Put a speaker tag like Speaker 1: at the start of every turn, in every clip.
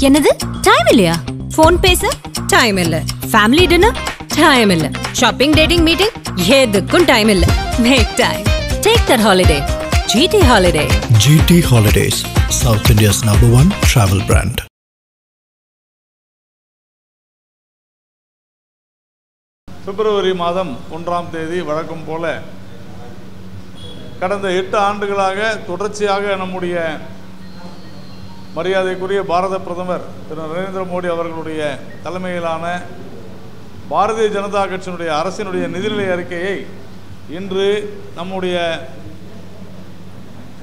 Speaker 1: என்னது டைம் இல்லையா? ஃபோன் பேச டைம் இல்ல, ஃபேமிலி டின்னர் டைம் இல்ல, ஷாப்பிங் டேட்டிங் மீட்டிங் எதுக்கும் டைம் இல்ல. Make time. Take that holiday. GT Holiday.
Speaker 2: GT Holidays, South India's #1 travel brand.
Speaker 3: பிப்ரவரி மாதம் 1ஆம் தேதி வழக்கம் போல கடந்த 8 ஆண்டுகளாக தொடர்ச்சியாக நம்முடைய மரியாதைக்குரிய பாரத பிரதமர் திரு நரேந்திர மோடி அவர்களுடைய தலைமையிலான பாரதிய ஜனதா கட்சியினுடைய அரசினுடைய நிதிநிலை அறிக்கையை இன்று நம்முடைய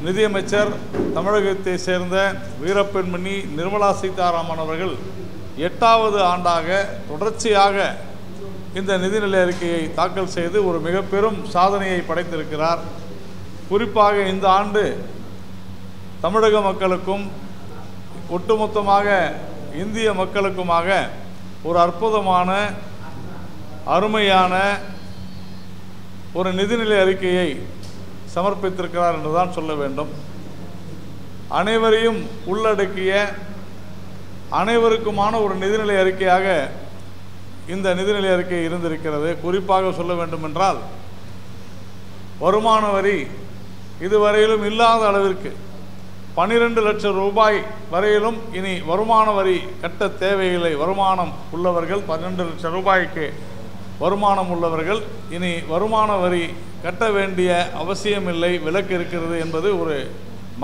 Speaker 3: நிதியமைச்சர் தமிழகத்தை சேர்ந்த வீரப்பெண்மணி நிர்மலா சீதாராமன் அவர்கள் 8வது ஆண்டாக தொடர்ச்சியாக இந்த நிதிநிலை அறிக்கையை தாக்கல் செய்து ஒரு மிக பெரும் சாதனையை படைத்திருக்கிறார். குறிப்பாக இந்த ஆண்டு தமிழக மக்களுக்கும் ஒட்டுமொத்தமாக இந்திய மக்களுக்குமாக ஒரு அற்புதமான அருமையான ஒரு நிதிநிலை அறிக்கையை சமர்ப்பித்திருக்கிறார் என்றுதான் சொல்ல வேண்டும். அனைவரையும் உள்ளடக்கிய அனைவருக்குமான ஒரு நிதிநிலை அறிக்கையாக இந்த நிதிநிலை அறிக்கை இருந்திருக்கிறது. குறிப்பாக சொல்ல வேண்டும் என்றால் வருமான வரி இதுவரையிலும் இல்லாத அளவிற்கு 12 லட்சம் ரூபாய் வரையிலும் இனி வருமான வரி கட்ட தேவையில்லை. வருமானம் உள்ளவர்கள் 12 லட்சம் ரூபாய்க்கு வருமானம் உள்ளவர்கள் இனி வருமான வரி கட்ட வேண்டிய அவசியமில்லை, விலக்கு இருக்கிறது என்பது ஒரு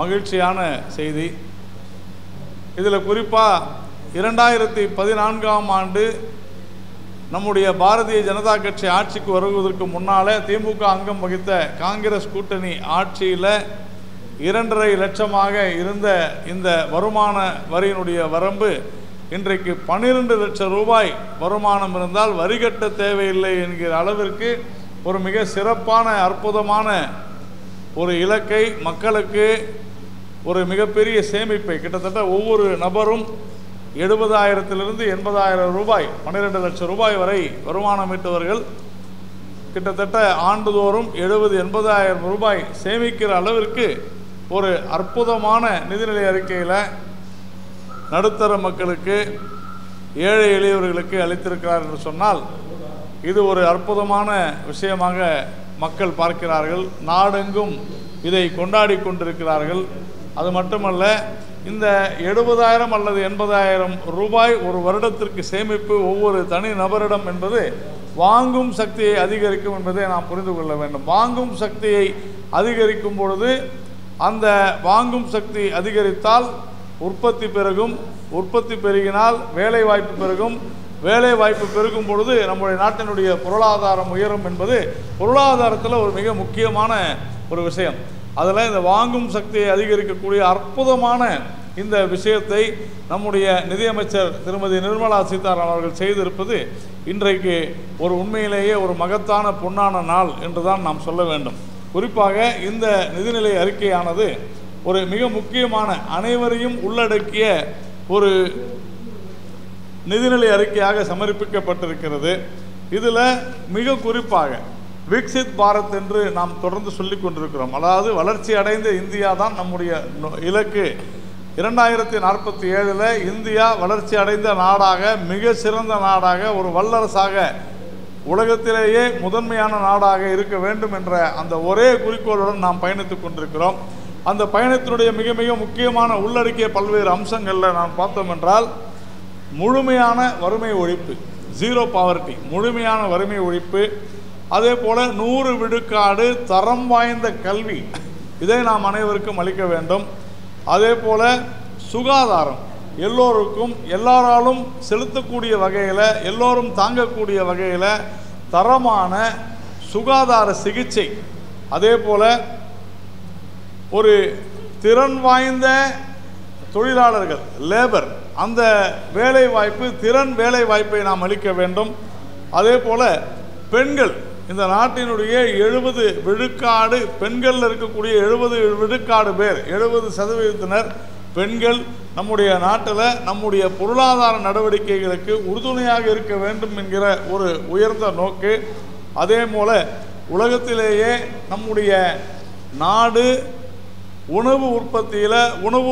Speaker 3: மகிழ்ச்சியான செய்தி. இதில் குறிப்பாக 2014ஆம் ஆண்டு நம்முடைய பாரதிய ஜனதா கட்சி ஆட்சிக்கு வருவதற்கு முன்னாலே திமுக அங்கம் வகித்த காங்கிரஸ் கூட்டணி ஆட்சியில் 2.5 லட்சமாக இருந்த இந்த வருமான வரியினுடைய வரம்பு இன்றைக்கு 12 லட்சம் ரூபாய் வருமானம் இருந்தால் வரி கட்ட தேவையில்லை என்கிற அளவிற்கு ஒரு மிக சிறப்பான அற்புதமான ஒரு இலக்கை மக்களுக்கு ஒரு மிகப்பெரிய சேமிப்பை கிட்டத்தட்ட ஒவ்வொரு நபரும் 70,000 80,000 ரூபாய் 12 லட்சம் ரூபாய் வரை வருமானம் ஈட்டுவர்கள் கிட்டத்தட்ட ஆண்டுதோறும் 70,000-80,000 ரூபாய் சேமிக்கிற அளவிற்கு ஒரு அற்புதமான நிதிநிலை அறிக்கையில் நடுத்தர மக்களுக்கு ஏழை எளியவர்களுக்கு அளித்திருக்கிறார் என்று சொன்னால் இது ஒரு அற்புதமான விஷயமாக மக்கள் பார்க்கிறார்கள். நாடெங்கும் இதை கொண்டாடி கொண்டிருக்கிறார்கள். அது மட்டுமல்ல, இந்த 70,000 அல்லது 80,000 ரூபாய் ஒரு வருடத்திற்கு சேமிப்பு ஒவ்வொரு தனி நபரிடம் என்பது வாங்கும் சக்தியை அதிகரிக்கும் என்பதை நாம் புரிந்து கொள்ள வேண்டும். வாங்கும் சக்தியை அதிகரிக்கும் பொழுது அந்த வாங்கும் சக்தி அதிகரித்தால் உற்பத்தி பெருகும், உற்பத்தி பெருகினால் வேலை வாய்ப்பு பெருகும், வேலை வாய்ப்பு பெருகும் பொழுது நம்முடைய நாட்டினுடைய பொருளாதாரம் உயரும் என்பது பொருளாதாரத்தில் ஒரு மிக முக்கியமான ஒரு விஷயம். அதில் இந்த வாங்கும் சக்தியை அதிகரிக்கக்கூடிய அற்புதமான இந்த விஷயத்தை நம்முடைய நிதியமைச்சர் திருமதி நிர்மலா சீதாராமன் அவர்கள் செய்திருப்பது இன்றைக்கு ஒரு உண்மையிலேயே ஒரு மகத்தான பொன்னான நாள் என்றுதான் நாம் சொல்ல வேண்டும். குறிப்பாக இந்த நிதிநிலை அறிக்கையானது ஒரு மிக முக்கியமான அனைவரையும் உள்ளடக்கிய ஒரு நிதிநிலை அறிக்கையாக சமர்ப்பிக்கப்பட்டிருக்கிறது. இதில் மிக குறிப்பாக விக்சித் பாரத் என்று நாம் தொடர்ந்து சொல்லிக் கொண்டிருக்கிறோம். அதாவது வளர்ச்சி அடைந்த இந்தியா தான் நம்முடைய இலக்கு. 2047 இந்தியா வளர்ச்சி அடைந்த நாடாக, மிக சிறந்த நாடாக, ஒரு வல்லரசாக, உலகத்திலேயே முதன்மையான நாடாக இருக்க வேண்டும் என்ற அந்த ஒரே குறிக்கோளுடன் நாம் பயணித்துக் கொண்டிருக்கிறோம். அந்த பயணத்தினுடைய மிக மிக முக்கியமான உள்ளடக்கிய பல்வேறு அம்சங்களில் நாம் பார்த்தோம் என்றால் முழுமையான வறுமை ஒழிப்பு, 0 பாவர்ட்டி, முழுமையான வறுமை ஒழிப்பு, அதே போல் 100 விழுக்காடு தரம் வாய்ந்த கல்வி, இதை நாம் அனைவருக்கும் அளிக்க வேண்டும். அதே போல் சுகாதாரம், எல்லோருக்கும் எல்லாராலும் செலுத்தக்கூடிய வகையில், எல்லோரும் தாங்கக்கூடிய வகையில் தரமான சுகாதார சிகிச்சை, அதே போல் ஒரு திறன் வாய்ந்த தொழிலாளர்கள், லேபர், அந்த வேலை வாய்ப்பு, திறன் வேலை வாய்ப்பை நாம் அளிக்க வேண்டும். அதே போல் பெண்கள், இந்த நாட்டினுடைய 70 விழுக்காடு பெண்கள் இருக்கக்கூடிய 70 விழுக்காடு பேர், 70% பெண்கள் நம்முடைய நாட்டில் நம்முடைய பொருளாதார நடவடிக்கைகளுக்கு உறுதுணையாக இருக்க வேண்டும் என்கிற ஒரு உயர்ந்த நோக்கு. அதே போல் உலகத்திலேயே நம்முடைய நாடு உணவு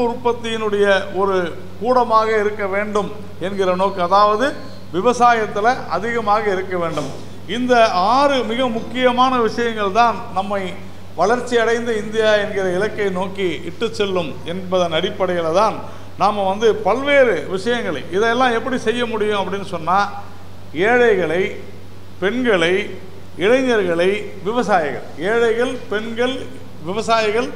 Speaker 3: உற்பத்தியினுடைய ஒரு கூடமாக இருக்க வேண்டும் என்கிற நோக்கு, அதாவது விவசாயத்தில் அதிகமாக இருக்க வேண்டும். இந்த 6 மிக முக்கியமான விஷயங்கள் தான் நம்மை வளர்ச்சி அடைந்த இந்தியா என்கிற இலக்கை நோக்கி இட்டு செல்லும் என்பதன் அடிப்படையில் தான் நாம் பல்வேறு விஷயங்களை இதெல்லாம் எப்படி செய்ய முடியும் அப்படின்னு சொன்னால், ஏழைகளை, பெண்களை, இளைஞர்களை, விவசாயிகள், ஏழைகள், பெண்கள், விவசாயிகள்,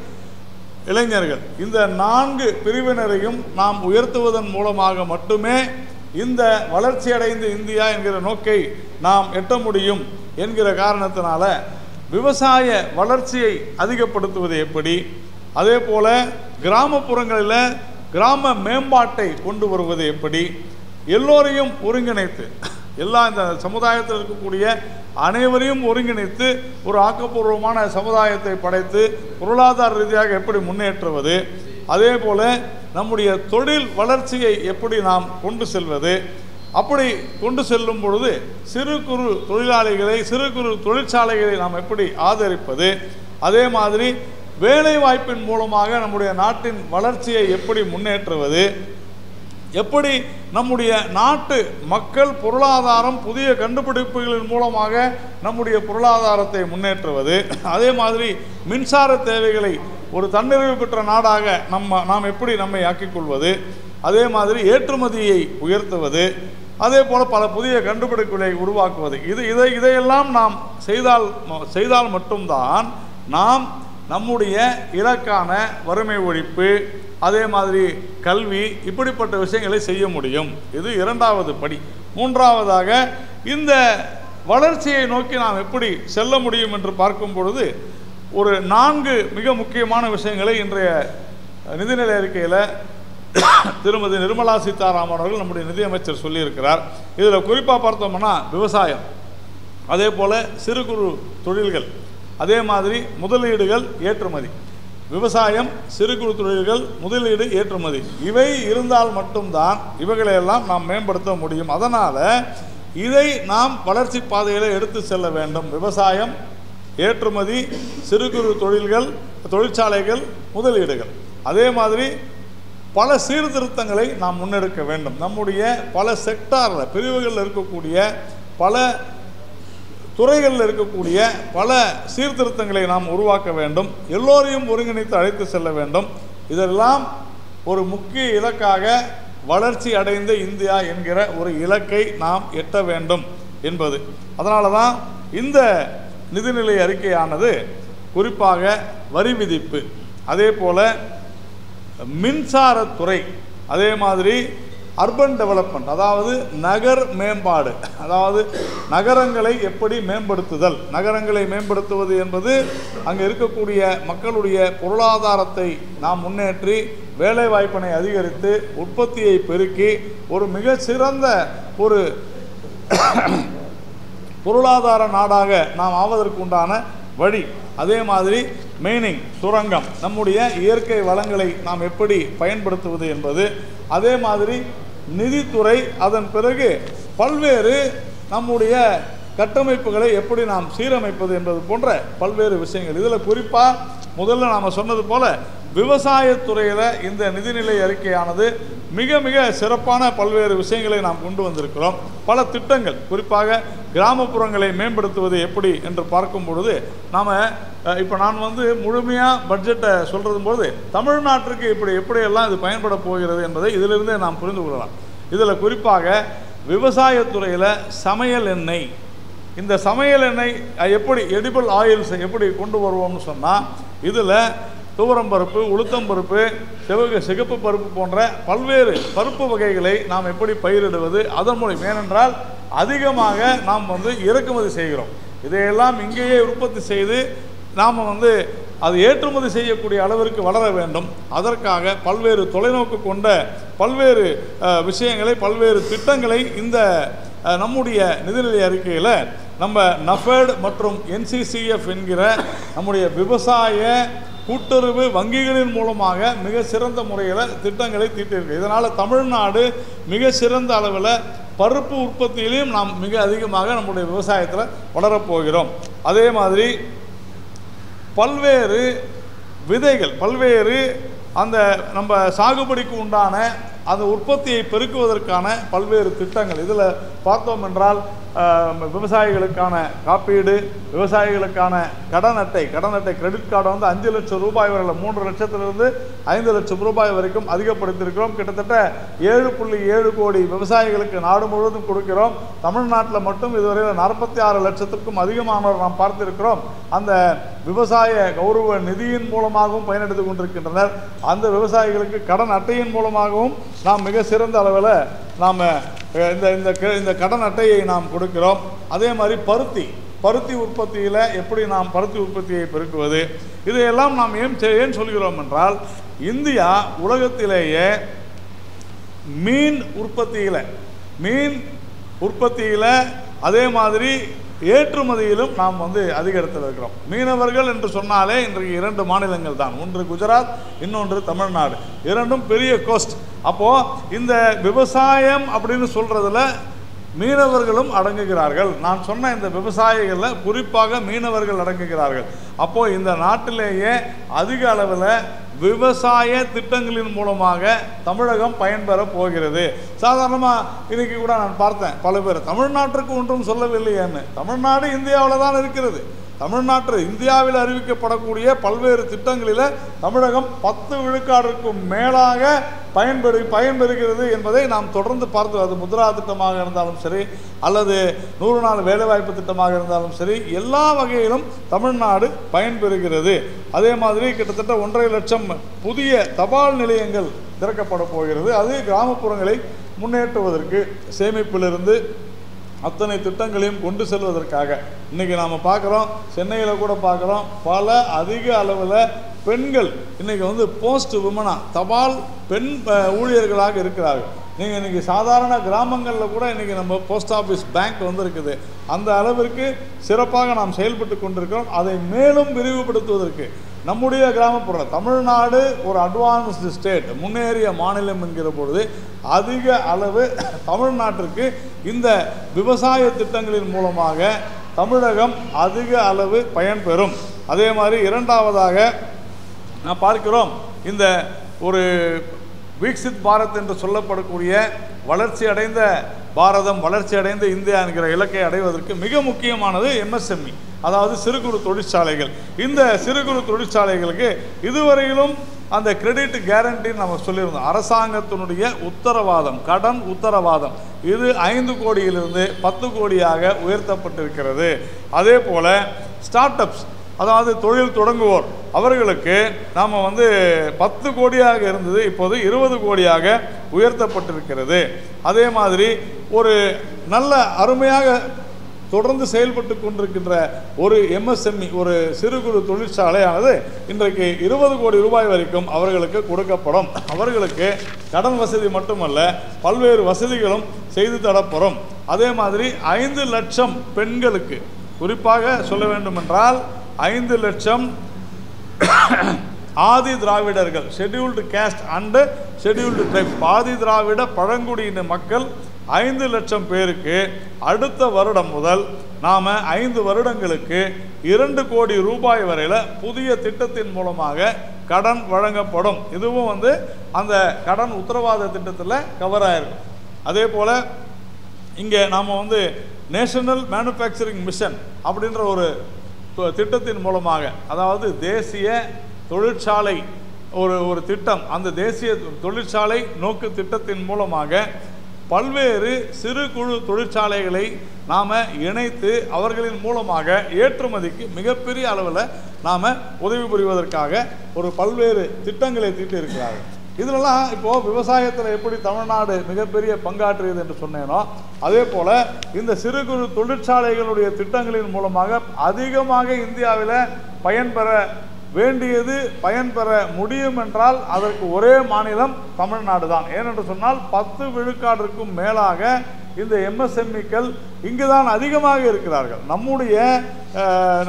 Speaker 3: இளைஞர்கள், இந்த 4 பிரிவினரையும் நாம் உயர்த்துவதன் மூலமாக மட்டுமே இந்த வளர்ச்சி அடைந்த இந்தியா என்கிற நோக்கை நாம் எட்ட முடியும் என்கிற காரணத்தினால விவசாய வளர்ச்சியை அதிகப்படுத்துவது எப்படி, அதே போல கிராமப்புறங்களில் கிராம மேம்பாட்டை கொண்டு வருவது எப்படி, எல்லோரையும் ஒருங்கிணைத்து எல்லா இந்த சமுதாயத்தில் இருக்கக்கூடிய அனைவரையும் ஒருங்கிணைத்து ஒரு ஆக்கப்பூர்வமான சமுதாயத்தை படைத்து பொருளாதார ரீதியாக எப்படி முன்னேற்றுவது, அதே போல நம்முடைய தொழில் வளர்ச்சியை எப்படி நாம் கொண்டு செல்வது, அப்படி கொண்டு செல்லும் பொழுது சிறு குறு தொழிலாளிகளை, சிறு குறு தொழிற்சாலைகளை நாம் எப்படி ஆதரிப்பது, அதே மாதிரி வேலை வாய்ப்பின் மூலமாக நம்முடைய நாட்டின் வளர்ச்சியை எப்படி முன்னேற்றுவது, எப்படி நம்முடைய நாட்டு மக்கள் பொருளாதாரம் புதிய கண்டுபிடிப்புகளின் மூலமாக நம்முடைய பொருளாதாரத்தை முன்னேற்றுவது, அதே மாதிரி மின்சார தேவைகளை ஒரு தன்னிறைவு பெற்ற நாடாக நாம் எப்படி நம்மை ஆக்கிக்கொள்வது, அதே மாதிரி ஏற்றுமதியை உயர்த்துவது, அதே போல் பல புதிய கண்டுபிடிப்புகளை உருவாக்குவது, இதையெல்லாம் நாம் செய்தால் மட்டும்தான் நாம் நம்முடைய இலக்கான வறுமை ஒழிப்பு, அதே மாதிரி கல்வி, இப்படிப்பட்ட விஷயங்களை செய்ய முடியும். இது 2வது படி. 3வதாக இந்த வளர்ச்சியை நோக்கி நாம் எப்படி செல்ல முடியும் என்று பார்க்கும் பொழுது ஒரு 4 மிக முக்கியமான விஷயங்களை இன்றைய நிதிநிலை அறிக்கையில் திருமதி நிர்மலா சீதாராமன் அவர்கள் நம்முடைய நிதியமைச்சர் சொல்லியிருக்கிறார். இதில் குறிப்பாக பார்த்தோம்னா விவசாயம், அதே போல் சிறு குறு தொழில்கள், அதே மாதிரி முதலீடுகள், ஏற்றுமதி. விவசாயம், சிறு குறு தொழில்கள், முதலீடு, ஏற்றுமதி, இவை இருந்தால் மட்டும்தான் இவைகளையெல்லாம் நாம் மேம்படுத்த முடியும். அதனால் இதை நாம் வளர்ச்சி பாதையில் எடுத்து செல்ல வேண்டும். விவசாயம், ஏற்றுமதி, சிறு குறு தொழில்கள், தொழிற்சாலைகள், முதலீடுகள், அதே மாதிரி பல சீர்திருத்தங்களை நாம் முன்னெடுக்க வேண்டும். நம்முடைய பல செக்டாரில் பிரிவுகளில் இருக்கக்கூடிய பல துறைகளில் இருக்கக்கூடிய பல சீர்திருத்தங்களை நாம் உருவாக்க வேண்டும். எல்லோரையும் ஒருங்கிணைத்து அழைத்து செல்ல வேண்டும். இதெல்லாம் ஒரு முக்கிய இலக்காக வளர்ச்சி அடைந்த இந்தியா என்கிற ஒரு இலக்கை நாம் எட்ட வேண்டும் என்பது. அதனால தான் இந்த நிதிநிலை அறிக்கையானது குறிப்பாக வரி விதிப்பு, அதே போல் மின்சாரத்துறை, அதே மாதிரி அர்பன் டெவலப்மெண்ட், அதாவது நகர் மேம்பாடு, அதாவது நகரங்களை எப்படி மேம்படுத்துதல். நகரங்களை மேம்படுத்துவது என்பது அங்கே இருக்கக்கூடிய மக்களுடைய பொருளாதாரத்தை நாம் முன்னேற்றி வேலைவாய்ப்பினை அதிகரித்து உற்பத்தியை பெருக்கி ஒரு மிக சிறந்த ஒரு பொருளாதார நாடாக நாம் ஆவதற்கு உண்டான வழி. அதே மாதிரி மைனிங், சுரங்கம், நம்முடைய இயற்கை வளங்களை நாம் எப்படி பயன்படுத்துவது என்பது, அதே மாதிரி நிதித்துறை, அதன் பிறகு பல்வேறு நம்முடைய கட்டமைப்புகளை எப்படி நாம் சீரமைப்பது என்பது போன்ற பல்வேறு விஷயங்கள். இதில் குறிப்பாக முதல்ல நாம் சொன்னது போல விவசாயத்துறையில் இந்த நிதிநிலை அறிக்கையானது மிக மிக சிறப்பான பல்வேறு விஷயங்களை நாம் கொண்டு வந்திருக்கிறோம். பல திட்டங்கள், குறிப்பாக கிராமப்புறங்களை மேம்படுத்துவது எப்படி என்று பார்க்கும் பொழுது இப்போ நான் முழுமையாக பட்ஜெட்டை சொல்கிறது போது தமிழ்நாட்டிற்கு எப்படியெல்லாம் இது பயன்பட போகிறது என்பதை இதிலிருந்தே நாம் புரிந்து கொள்ளலாம். இதில் குறிப்பாக விவசாயத்துறையில் சமையல் எண்ணெய், இந்த சமையல் எண்ணெய் எப்படி எடிபிள் ஆயில்ஸ் எப்படி கொண்டு வருவோம்னு சொன்னால், இதில் துவரம்பருப்பு, உளுத்தம்பருப்பு, சிகப்பு பருப்பு போன்ற பல்வேறு பருப்பு வகைகளை நாம் எப்படி பயிரிடுவது, அதன் மூலம், ஏனென்றால் அதிகமாக நாம் இறக்குமதி செய்கிறோம். இதையெல்லாம் இங்கேயே உற்பத்தி செய்து நாம் அது ஏற்றுமதி செய்யக்கூடிய அளவிற்கு வளர வேண்டும். அதற்காக பல்வேறு தொலைநோக்கு கொண்ட பல்வேறு விஷயங்களை, பல்வேறு திட்டங்களை இந்த நம்முடைய நிதிநிலை அறிக்கையில் நம்ம நஃபெட் மற்றும் NCCF என்கிற நம்முடைய விவசாய கூட்டுறவு வங்கிகளின் மூலமாக மிக சிறந்த முறையில் திட்டங்களை தீட்டியிருக்கு. இதனால் தமிழ்நாடு மிக சிறந்த அளவில் பருப்பு உற்பத்தியிலையும் நாம் மிக அதிகமாக நம்முடைய விவசாயத்தில் வளரப்போகிறோம். அதே மாதிரி பல்வேறு விதைகள் பல்வேறு அந்த நம்ம சாகுபடிக்கு உண்டான அந்த உற்பத்தியை பெருக்குவதற்கான பல்வேறு திட்டங்கள். இதில் பார்த்தோம் என்றால் விவசாயிகளுக்கான காப்பீடு, விவசாயிகளுக்கான கடன் அட்டை கிரெடிட் கார்டை வந்து 5 லட்சம் ரூபாய் வரை 3 லட்சத்திலிருந்து 5 லட்சம் ரூபாய் வரைக்கும் அதிகப்படுத்தியிருக்கிறோம். கிட்டத்தட்ட 7.7 கோடி விவசாயிகளுக்கு நாடு முழுவதும் கொடுக்கிறோம். தமிழ்நாட்டில் மட்டும் இதுவரையில் 46 லட்சத்திற்கும் அதிகமானவர் நாம் பார்த்திருக்கிறோம். அந்த விவசாய கௌரவ நிதியின் மூலமாகவும் பயனெடுத்து கொண்டிருக்கின்றனர். அந்த விவசாயிகளுக்கு கடன் அட்டையின் மூலமாகவும் நாம் மிக சிறந்த அளவில் நாம் இந்த கடன் அட்டையை நாம் கொடுக்கிறோம். அதே மாதிரி பருத்தி உற்பத்தியில் எப்படி நாம் பருத்தி உற்பத்தியை பெருக்குவது, இதையெல்லாம் நாம் ஏன் சொல்கிறோம் என்றால், இந்தியா உலகத்திலேயே மீன் உற்பத்தியில் அதே மாதிரி ஏற்றுமதியிலும் நாம் வந்து அதிக இடத்தில் இருக்கிறோம். மீனவர்கள் என்று சொன்னாலே இன்றைக்கு 2 மாநிலங்கள் தான், ஒன்று குஜராத், இன்னொன்று தமிழ்நாடு. இரண்டும் பெரிய கோஸ்ட். அப்போது இந்த விவசாயம் அப்படின்னு சொல்கிறதுல மீனவர்களும் அடங்குகிறார்கள். நான் சொன்ன இந்த விவசாயிகளில் குறிப்பாக மீனவர்கள் அடங்குகிறார்கள். அப்போது இந்த நாட்டிலேயே அதிக அளவில் விவசாய திட்டங்களின் மூலமாக தமிழகம் பயன்பெற போகிறது. சாதாரணமாக இன்றைக்கி கூட நான் பார்த்தேன், பல பேர் தமிழ்நாட்டிற்கு ஒன்றும் சொல்லவில்லையேன்னு. தமிழ்நாடு இந்தியாவில் தான் இருக்கிறது. இந்தியாவில் அறிவிக்கப்படக்கூடிய பல்வேறு திட்டங்களில் தமிழகம் 10 விழுக்காடுக்கும் மேலாக பயன்பெறுகிறது என்பதை நாம் தொடர்ந்து பார்த்து, அது முத்ரா திட்டமாக இருந்தாலும் சரி, அல்லது 100 நாள் வேலைவாய்ப்பு திட்டமாக இருந்தாலும் சரி, எல்லா வகையிலும் தமிழ்நாடு பயன்பெறுகிறது. அதே மாதிரி கிட்டத்தட்ட 1.5 லட்சம் புதிய தபால் நிலையங்கள் திறக்கப்பட போகிறது. அது கிராமப்புறங்களை முன்னேற்றுவதற்கு, சேமிப்பிலிருந்து அத்தனை திட்டங்களையும் கொண்டு செல்வதற்காக. இன்றைக்கி நாம் பார்க்குறோம், சென்னையில் கூட பார்க்குறோம், பல அதிக அளவில் பெண்கள் இன்றைக்கி வந்து போஸ்ட் விமனாக தபால் பெண் ஊழியர்களாக இருக்கிறார்கள். நீங்கள் இன்றைக்கி சாதாரண கிராமங்களில் கூட இன்றைக்கி நம்ம போஸ்ட் ஆஃபீஸ் பேங்க் வந்திருக்குது. அந்த அளவிற்கு சிறப்பாக நாம் செயல்பட்டு கொண்டிருக்கிறோம். அதை மேலும் விரிவுபடுத்துவதற்கு நம்முடைய கிராமப்புற தமிழ்நாடு ஒரு அட்வான்ஸ்டு ஸ்டேட், முன்னேறிய மாநிலம் என்கிற பொழுது அதிக அளவு தமிழ்நாட்டிற்கு இந்த விவசாய திட்டங்களின் மூலமாக தமிழகம் அதிக அளவு பயன்பெறும். அதே மாதிரி இரண்டாவதாக நான் பார்க்கிறோம், இந்த ஒரு விக்சித் பாரத் என்று சொல்லப்படக்கூடிய வளர்ச்சி அடைந்த பாரதம், வளர்ச்சி அடைந்த இந்தியா என்கிற இலக்கை அடைவதற்கு மிக முக்கியமானது MSME, அதாவது சிறு குறு தொழிற்சாலைகள். இந்த சிறு குறு தொழிற்சாலைகளுக்கு இதுவரையிலும் அந்த கிரெடிட் கேரண்டின்னு நம்ம சொல்லியிருந்தோம். அரசாங்கத்தினுடைய உத்தரவாதம், கடன் உத்தரவாதம், இது 5 கோடியிலிருந்து 10 கோடியாக உயர்த்தப்பட்டிருக்கிறது. அதே போல் ஸ்டார்ட் அப்ஸ், அதாவது தொழில் தொடங்குவோர், அவர்களுக்கு நாம் வந்து 10 கோடியாக இருந்தது, இப்போது 20 கோடியாக உயர்த்தப்பட்டிருக்கிறது. அதே மாதிரி ஒரு நல்ல அருமையாக தொடர்ந்து செயல்பட்டு கொண்டிருக்கின்ற ஒரு MSME, ஒரு சிறு குறு தொழிற்சாலையானது இன்றைக்கு 20 கோடி ரூபாய் வரைக்கும் அவர்களுக்கு கொடுக்கப்படும். அவர்களுக்கு கடன் வசதி மட்டுமல்ல, பல்வேறு வசதிகளும் செய்து தரப்படும். அதே மாதிரி 5 லட்சம் பெண்களுக்கு, குறிப்பாக சொல்ல வேண்டுமென்றால் 5 லட்சம் ஆதி திராவிடர்கள், scheduled caste and scheduled tribe, Adi Dravida பழங்குடியின மக்கள் 5 லட்சம் பேருக்கு அடுத்த வருடம் முதல் நாம் 5 வருடங்களுக்கு 2 கோடி ரூபாய் வரையில் புதிய திட்டத்தின் மூலமாக கடன் வழங்கப்படும். இதுவும் வந்து அந்த கடன் உத்தரவாத திட்டத்தில் கவர் ஆகிருக்கும். அதே போல் இங்கே நாம் வந்து நேஷனல் மேனுஃபேக்சரிங் மிஷன் அப்படின்ற ஒரு திட்டத்தின் மூலமாக, அதாவது தேசிய தொழிற்சாலை ஒரு திட்டம், அந்த தேசிய தொழிற்சாலை நோக்கு திட்டத்தின் மூலமாக பல்வேறு சிறு குழு தொழிற்சாலைகளை நாம் இணைத்து அவர்களின் மூலமாக ஏற்றுமதிக்கு மிகப்பெரிய அளவில் நாம் உதவி புரிவதற்காக ஒரு பல்வேறு திட்டங்களை தீட்டியிருக்கிறார்கள். இதிலெல்லாம் இப்போது விவசாயத்தில் எப்படி தமிழ்நாடு மிகப்பெரிய பங்காற்றியது என்று சொன்னேனோ, அதே போல் இந்த சிறு குறு தொழிற்சாலைகளுடைய திட்டங்களின் மூலமாக அதிகமாக இந்தியாவில் பயன்பெற வேண்டியது, பயன்பெற முடியும் என்றால் அதற்கு ஒரே மாநிலம் தமிழ்நாடு தான். ஏனென்று சொன்னால் 10 விழுக்காட்டிற்கும் மேலாக இந்த MSMEக்கள் இங்கு தான் அதிகமாக இருக்கிறார்கள்.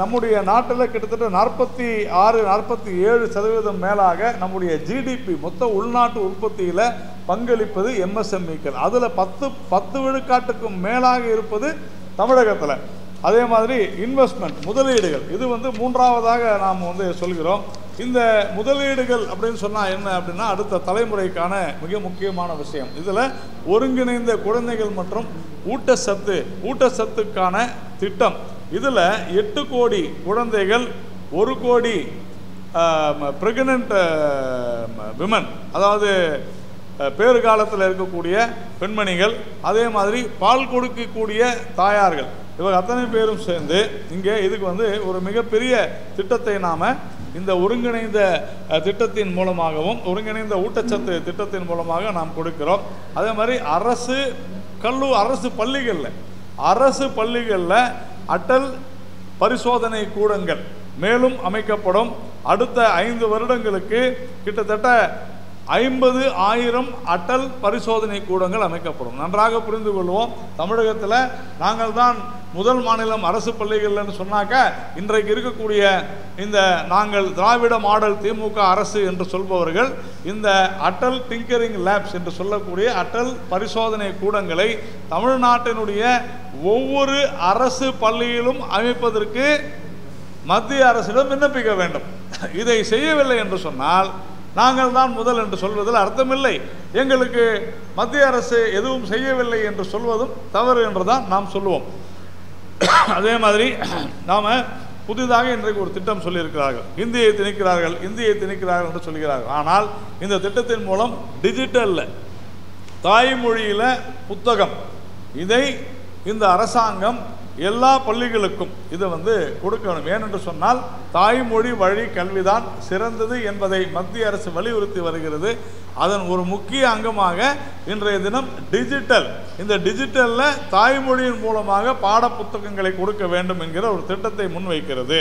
Speaker 3: நம்முடைய நாட்டில் கிட்டத்தட்ட 46-47% மேலாக நம்முடைய GDP, மொத்த உள்நாட்டு உற்பத்தியில் பங்களிப்பது MSMEக்கள். அதில் 10 விழுக்காட்டுக்கும் மேலாக இருப்பது தமிழகத்தில். அதே மாதிரி இன்வெஸ்ட்மெண்ட், முதலீடுகள், இது வந்து மூன்றாவதாக நாம் வந்து சொல்கிறோம். இந்த முதலீடுகள் அப்படின்னு சொன்னால் என்ன அப்படின்னா அடுத்த தலைமுறைக்கான மிக முக்கியமான விஷயம். இதில் ஒருங்கிணைந்த குழந்தைகள் மற்றும் ஊட்டச்சத்துக்கான திட்டம். இதில் 8 கோடி குழந்தைகள், 1 கோடி பிரெக்னன்ட் விமன், அதாவது பேறுகாலத்தில் இருக்கக்கூடிய பெண்மணிகள், அதே மாதிரி பால் கொடுக்கக்கூடிய தாயார்கள், இவங்க அத்தனை பேரும் சேர்ந்து இங்கே இதுக்கு ஒரு மிகப்பெரிய திட்டத்தை நாம் இந்த ஒருங்கிணைந்த திட்டத்தின் மூலமாகவும் ஒருங்கிணைந்த ஊட்டச்சத்து திட்டத்தின் மூலமாக நாம் கொடுக்கிறோம். அதே மாதிரி அரசு பள்ளிகளில் அட்டல் பரிசோதனை கூடங்கள் மேலும் அமைக்கப்படும். அடுத்த 5 வருடங்களுக்கு கிட்டத்தட்ட 50,000 அட்டல் பரிசோதனை கூடங்கள் அமைக்கப்படும். நன்றாக புரிந்து கொள்வோம். தமிழகத்தில் நாங்கள் தான் முதல் மாநிலம் அரசு பள்ளிகள்னு சொன்னாக்க, இன்றைக்கு இருக்கக்கூடிய இந்த நாங்கள் திராவிட மாடல் திமுக அரசு என்று சொல்பவர்கள் இந்த அட்டல் டிங்கரிங் லேப்ஸ் என்று சொல்லக்கூடிய அட்டல் பரிசோதனை கூடங்களை தமிழ்நாட்டினுடைய ஒவ்வொரு அரசு பள்ளியிலும் அமைப்பதற்கு மத்திய அரசிடம் விண்ணப்பிக்க வேண்டும். இதை செய்யவில்லை என்று சொன்னால் நாங்கள் தான் முதல் என்று சொல்வதில் அர்த்தமில்லை. எங்களுக்கு மத்திய அரசு எதுவும் செய்யவில்லை என்று சொல்வதும் தவறு என்றுதான் நாம் சொல்லுவோம். அதே மாதிரி நாம் புதிதாக இன்றைக்கு ஒரு திட்டம் சொல்லியிருக்கிறார்கள். இந்தியை திணிக்கிறார்கள் என்று சொல்கிறார்கள். ஆனால் இந்த திட்டத்தின் மூலம் டிஜிட்டலில் தாய்மொழியில் புத்தகம், இதை இந்த அரசாங்கம் எல்லா பள்ளிகளுக்கும் இதை கொடுக்கணும். ஏனென்று சொன்னால் தாய்மொழி வழி கல்விதான் சிறந்தது என்பதை மத்திய அரசு வலியுறுத்தி வருகிறது. அதன் ஒரு முக்கிய அங்கமாக இன்றைய தினம் இந்த டிஜிட்டலில் தாய்மொழியின் மூலமாக பாட புத்தகங்களை கொடுக்க வேண்டும் என்கிற ஒரு திட்டத்தை முன்வைக்கிறது.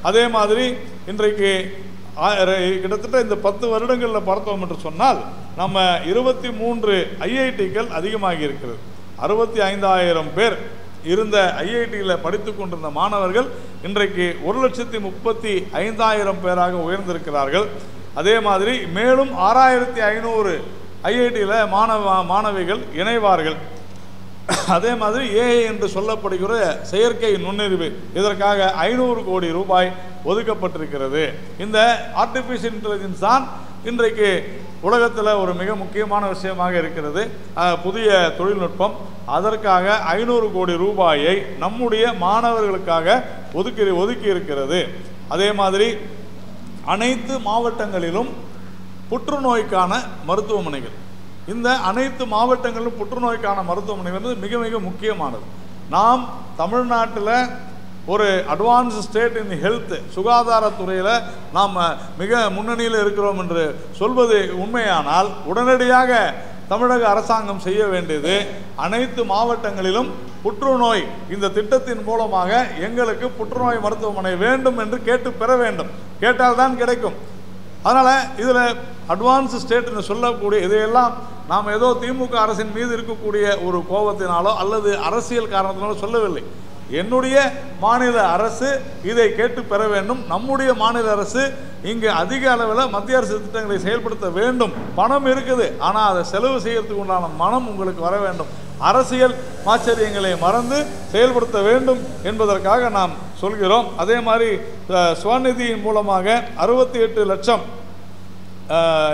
Speaker 3: அதே மாதிரி இன்றைக்கு கிட்டத்தட்ட இந்த 10 வருடங்களில் பார்த்தோம் என்று சொன்னால் நம்ம 23 ஐஐடிகள் அதிகமாகி இருக்கிறது. 65,000 பேர் இருந்த ஐஐடியில் படித்து கொண்டிருந்த மாணவர்கள் இன்றைக்கு 1,35,000 பேராக உயர்ந்திருக்கிறார்கள். அதே மாதிரி மேலும் 6,500 ஐஐடியில் மாணவிகள் இணைவார்கள். அதே மாதிரி ஏஐ என்று சொல்லப்படுகிற செயற்கை நுண்ணறிவு, இதற்காக 500 கோடி ரூபாய் ஒதுக்கப்பட்டிருக்கிறது. இந்த ஆர்டிஃபிஷியல் இன்டெலிஜென்ஸ் தான் இன்றைக்கு உலகத்தில் ஒரு மிக முக்கியமான விஷயமாக இருக்கிறது. புதிய தொழில்நுட்பம். அதற்காக 500 கோடி ரூபாயை நம்முடைய மாணவர்களுக்காக ஒதுக்கி இருக்கிறது. அதே மாதிரி அனைத்து மாவட்டங்களிலும் புற்றுநோய்க்கான மருத்துவமனைகள், இந்த அனைத்து மாவட்டங்களிலும் புற்றுநோய்க்கான மருத்துவமனைகள் மிக மிக முக்கியமானது. நாம் தமிழ்நாட்டில் ஒரு அட்வான்ஸ் ஸ்டேட் இன் ஹெல்த், சுகாதாரத்துறையில் நாம் மிக முன்னணியில் இருக்கிறோம் என்று சொல்வது உண்மையானால் உடனடியாக தமிழக அரசாங்கம் செய்ய வேண்டியது அனைத்து மாவட்டங்களிலும் புற்றுநோய் இந்த திட்டத்தின் மூலமாக எங்களுக்கு புற்றுநோய் மருத்துவமனை வேண்டும் என்று கேட்டு பெற வேண்டும். கேட்டால்தான் கிடைக்கும். அதனால் இதில் அட்வான்ஸ் ஸ்டேட்னு சொல்லக்கூடிய இதையெல்லாம் நாம் ஏதோ திமுக அரசின் மீது இருக்கக்கூடிய ஒரு கோபத்தினாலோ அல்லது அரசியல் காரணத்தினாலோ சொல்லவில்லை. என்னுடைய மாநில அரசு இதை கேட்டு பெற வேண்டும். நம்முடைய மாநில அரசு இங்கு அதிக அளவில் மத்திய அரசு திட்டங்களை செயல்படுத்த வேண்டும். பணம் இருக்குது, ஆனால் அதை செலவு செய்யறதுக்கு உண்டான மனம் உங்களுக்கு வர வேண்டும். அரசியல் ஆச்சரியங்களை மறந்து செயல்படுத்த வேண்டும் என்பதற்காக நாம் சொல்கிறோம். அதே மாதிரி ஸ்வநிதியின் மூலமாக 68 லட்சம்